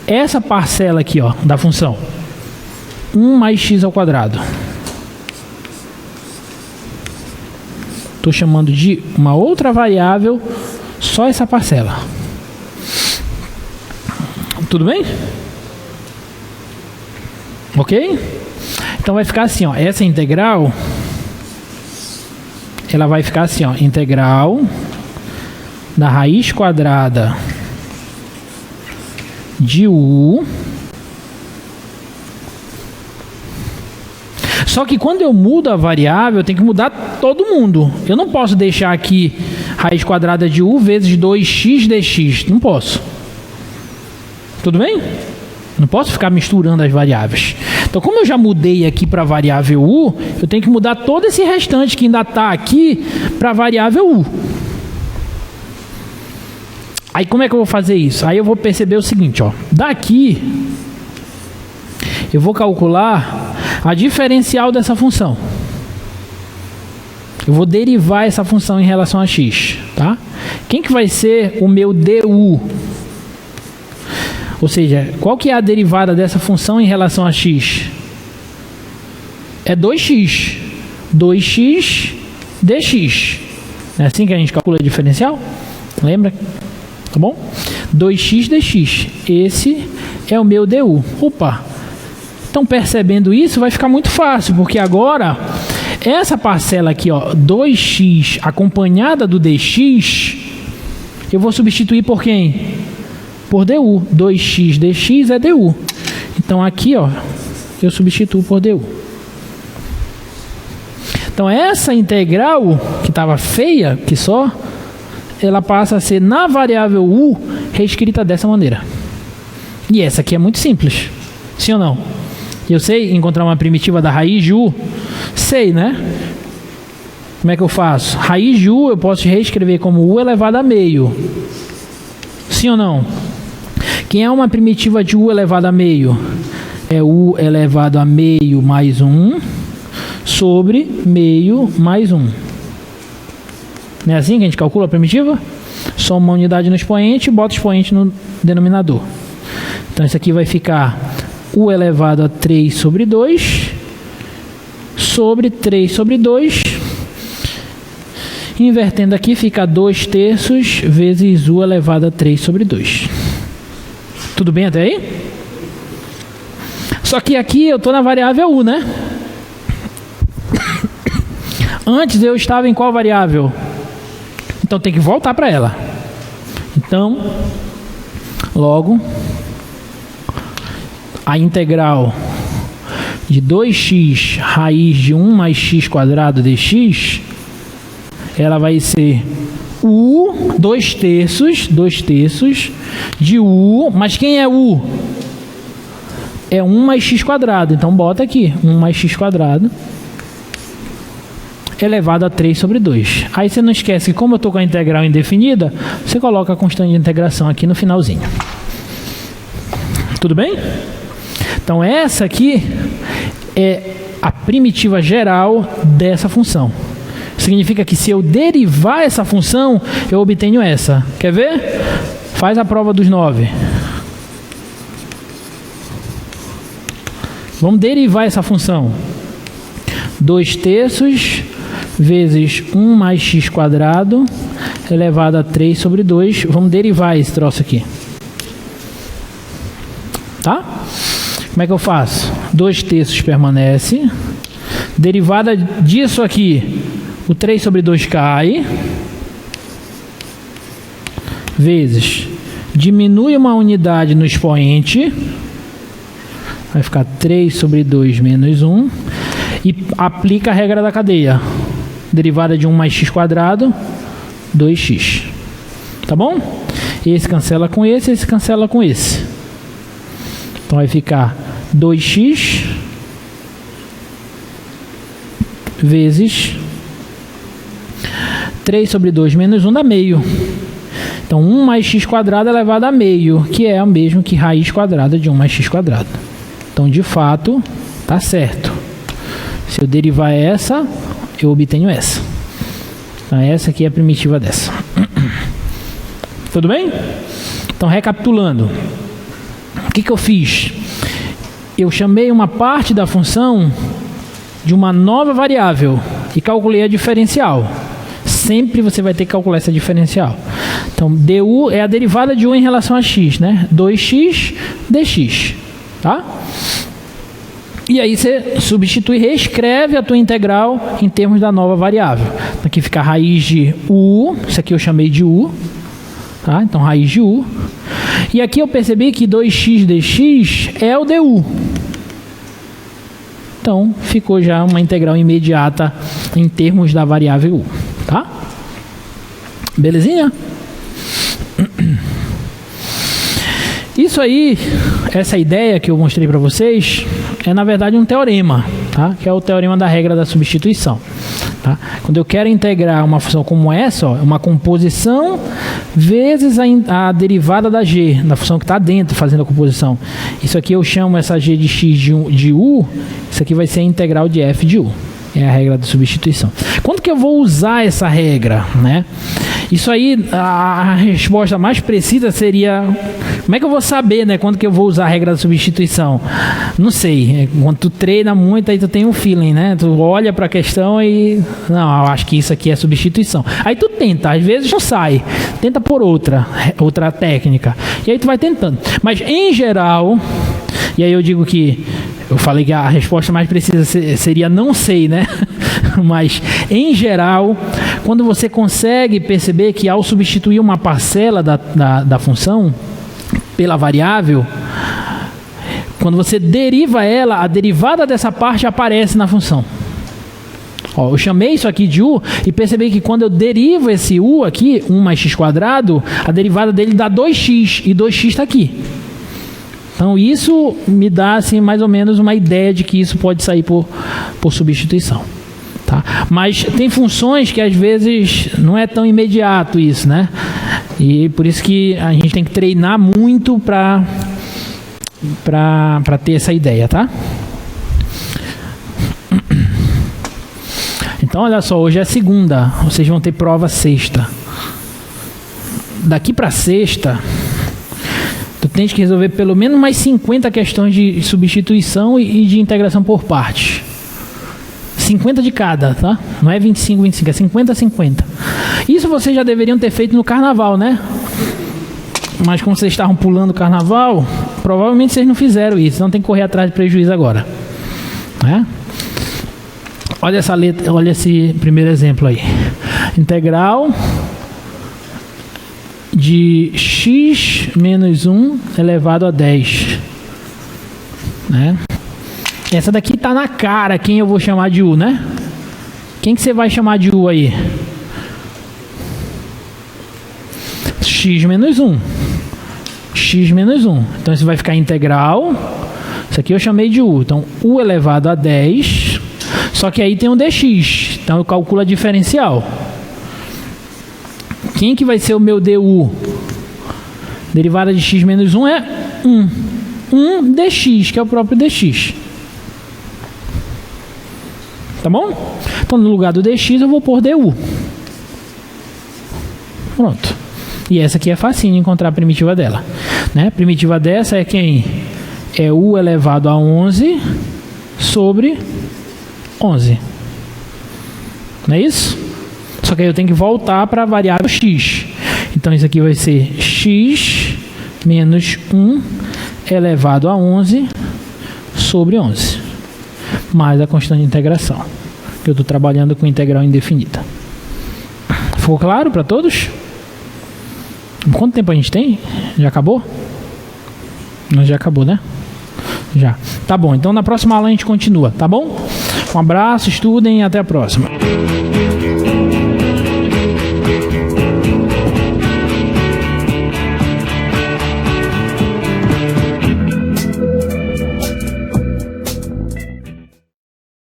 essa parcela aqui, ó, da função 1 mais x ao quadrado. Estou chamando de uma outra variável só essa parcela. Tudo bem? Ok? Então vai ficar assim, ó, essa integral, ela vai ficar assim, ó, integral da raiz quadrada de u. Só que quando eu mudo a variável, eu tenho que mudar todo mundo. Eu não posso deixar aqui raiz quadrada de u vezes 2x dx. Não posso. Tudo bem? Não posso ficar misturando as variáveis. Então, como eu já mudei aqui para a variável u, eu tenho que mudar todo esse restante que ainda está aqui para a variável u. Aí, como é que eu vou fazer isso? Aí eu vou perceber o seguinte, ó. Daqui, eu vou calcular a diferencial dessa função. Eu vou derivar essa função em relação a x, tá? Quem que vai ser o meu du? Ou seja, qual que é a derivada dessa função em relação a x? É 2x. 2x dx. É assim que a gente calcula a diferencial? Lembra? Tá bom? 2x dx. Esse é o meu du. Opa! Então, percebendo isso, vai ficar muito fácil, porque agora, essa parcela aqui, ó, 2x acompanhada do dx, eu vou substituir por quem? Por du. 2x dx é du. Então, aqui, ó, eu substituo por du. Então, essa integral, que estava feia, que só, ela passa a ser, na variável u, reescrita dessa maneira. E essa aqui é muito simples. Sim ou não? Eu sei encontrar uma primitiva da raiz de u? Sei, né? Como é que eu faço? Raiz de u eu posso reescrever como u elevado a meio. Sim ou não? Quem é uma primitiva de u elevado a meio? É u elevado a meio mais 1 sobre meio mais 1. Não é assim que a gente calcula a primitiva? Soma uma unidade no expoente e bota o expoente no denominador. Então isso aqui vai ficar u elevado a 3 sobre 2 sobre 3 sobre 2. Invertendo aqui fica 2/3 vezes u elevado a 3 sobre 2. Tudo bem até aí? Só que aqui eu estou na variável u, né? Antes eu estava em qual variável? Então tem que voltar para ela. Então, logo, a integral de 2x raiz de 1 mais x quadrado dx ela vai ser U, 2/3 de U, mas quem é U? É 1 mais x quadrado, então bota aqui, 1 mais x quadrado elevado a 3 sobre 2. Aí você não esquece que como eu estou com a integral indefinida, você coloca a constante de integração aqui no finalzinho. Tudo bem? Então essa aqui é a primitiva geral dessa função. Significa que se eu derivar essa função, eu obtenho essa. Quer ver? Faz a prova dos 9. Vamos derivar essa função. 2/3 vezes 1 mais x quadrado elevado a 3 sobre 2. Vamos derivar esse troço aqui. Tá? Como é que eu faço? 2/3 permanece. Derivada disso aqui, o 3 sobre 2 cai. Vezes, diminui uma unidade no expoente. Vai ficar 3 sobre 2 menos 1. E aplica a regra da cadeia. Derivada de 1 mais x quadrado, 2x. Tá bom? Esse cancela com esse cancela com esse. Então vai ficar 2x vezes 3 sobre 2 menos 1 dá meio. Então 1 mais x quadrado elevado a meio, que é o mesmo que raiz quadrada de 1 mais x quadrado. Então, de fato, tá certo. Se eu derivar essa, eu obtenho essa. Então, essa aqui é a primitiva dessa. Tudo bem? Então, recapitulando. O que eu fiz? Eu chamei uma parte da função de uma nova variável e calculei a diferencial. Sempre você vai ter que calcular essa diferencial. Então, du é a derivada de u em relação a x, né? 2x dx, tá? E aí você substitui e reescreve a tua integral em termos da nova variável. Então, aqui fica a raiz de u, isso aqui eu chamei de u, tá? Então, raiz de u. E aqui eu percebi que 2x dx é o du. Então, ficou já uma integral imediata em termos da variável u, tá? Belezinha? Isso aí, essa ideia que eu mostrei para vocês, é na verdade um teorema, tá? Que é o teorema da regra da substituição. Tá? Quando eu quero integrar uma função como essa, ó, uma composição vezes a derivada da g, da função que está dentro fazendo a composição. Isso aqui eu chamo essa g de x de u, isso aqui vai ser a integral de f de u. É a regra da substituição. Quando que eu vou usar essa regra, né? Isso aí, a resposta mais precisa seria... Como é que eu vou saber, né? Quando que eu vou usar a regra da substituição? Não sei. Quando tu treina muito, aí tu tem um feeling, né? Tu olha para a questão e... Não, eu acho que isso aqui é substituição. Aí tu tenta. Às vezes não sai. Tenta por outra técnica. E aí tu vai tentando. Mas, em geral... E aí eu digo que... Eu falei que a resposta mais precisa seria não sei, né? Mas, em geral, quando você consegue perceber que ao substituir uma parcela da função pela variável, quando você deriva ela, a derivada dessa parte aparece na função. Ó, eu chamei isso aqui de u e percebi que quando eu derivo esse u aqui, 1 mais x quadrado, a derivada dele dá 2x, e 2x está aqui. Então, isso me dá assim, mais ou menos uma ideia de que isso pode sair por substituição. Tá? Mas tem funções que às vezes não é tão imediato isso, né? E por isso que a gente tem que treinar muito para ter essa ideia, tá? Então, olha só, hoje é segunda, vocês vão ter prova sexta. Daqui para sexta... Tu tens que resolver pelo menos mais 50 questões de substituição e de integração por partes. 50 de cada, tá? Não é 25, 25, é 50, 50. Isso vocês já deveriam ter feito no carnaval, né? Mas como vocês estavam pulando o carnaval, provavelmente vocês não fizeram isso. Então tem que correr atrás de prejuízo agora. Né? Olha essa letra, olha esse primeiro exemplo aí. Integral de x menos 1 elevado a 10. Né? Essa daqui tá na cara quem eu vou chamar de u, né? Quem que você vai chamar de u aí? x menos 1. X menos 1. Então isso vai ficar integral. Isso aqui eu chamei de u. Então u elevado a 10. Só que aí tem um dx. Então eu calculo a diferencial. Quem que vai ser o meu du? Derivada de x menos 1 é 1. 1 dx, que é o próprio dx. Tá bom? Então no lugar do dx eu vou pôr du. Pronto. E essa aqui é facinho de encontrar a primitiva dela. Né? A primitiva dessa é quem? É u elevado a 11 sobre 11. Não é isso? Só que aí eu tenho que voltar para a variável x. Então isso aqui vai ser x menos 1 elevado a 11 sobre 11. Mais a constante de integração. Que eu estou trabalhando com integral indefinida. Ficou claro para todos? Quanto tempo a gente tem? Já acabou? Não, já acabou, né? Já. Tá bom, então na próxima aula a gente continua, tá bom? Um abraço, estudem e até a próxima.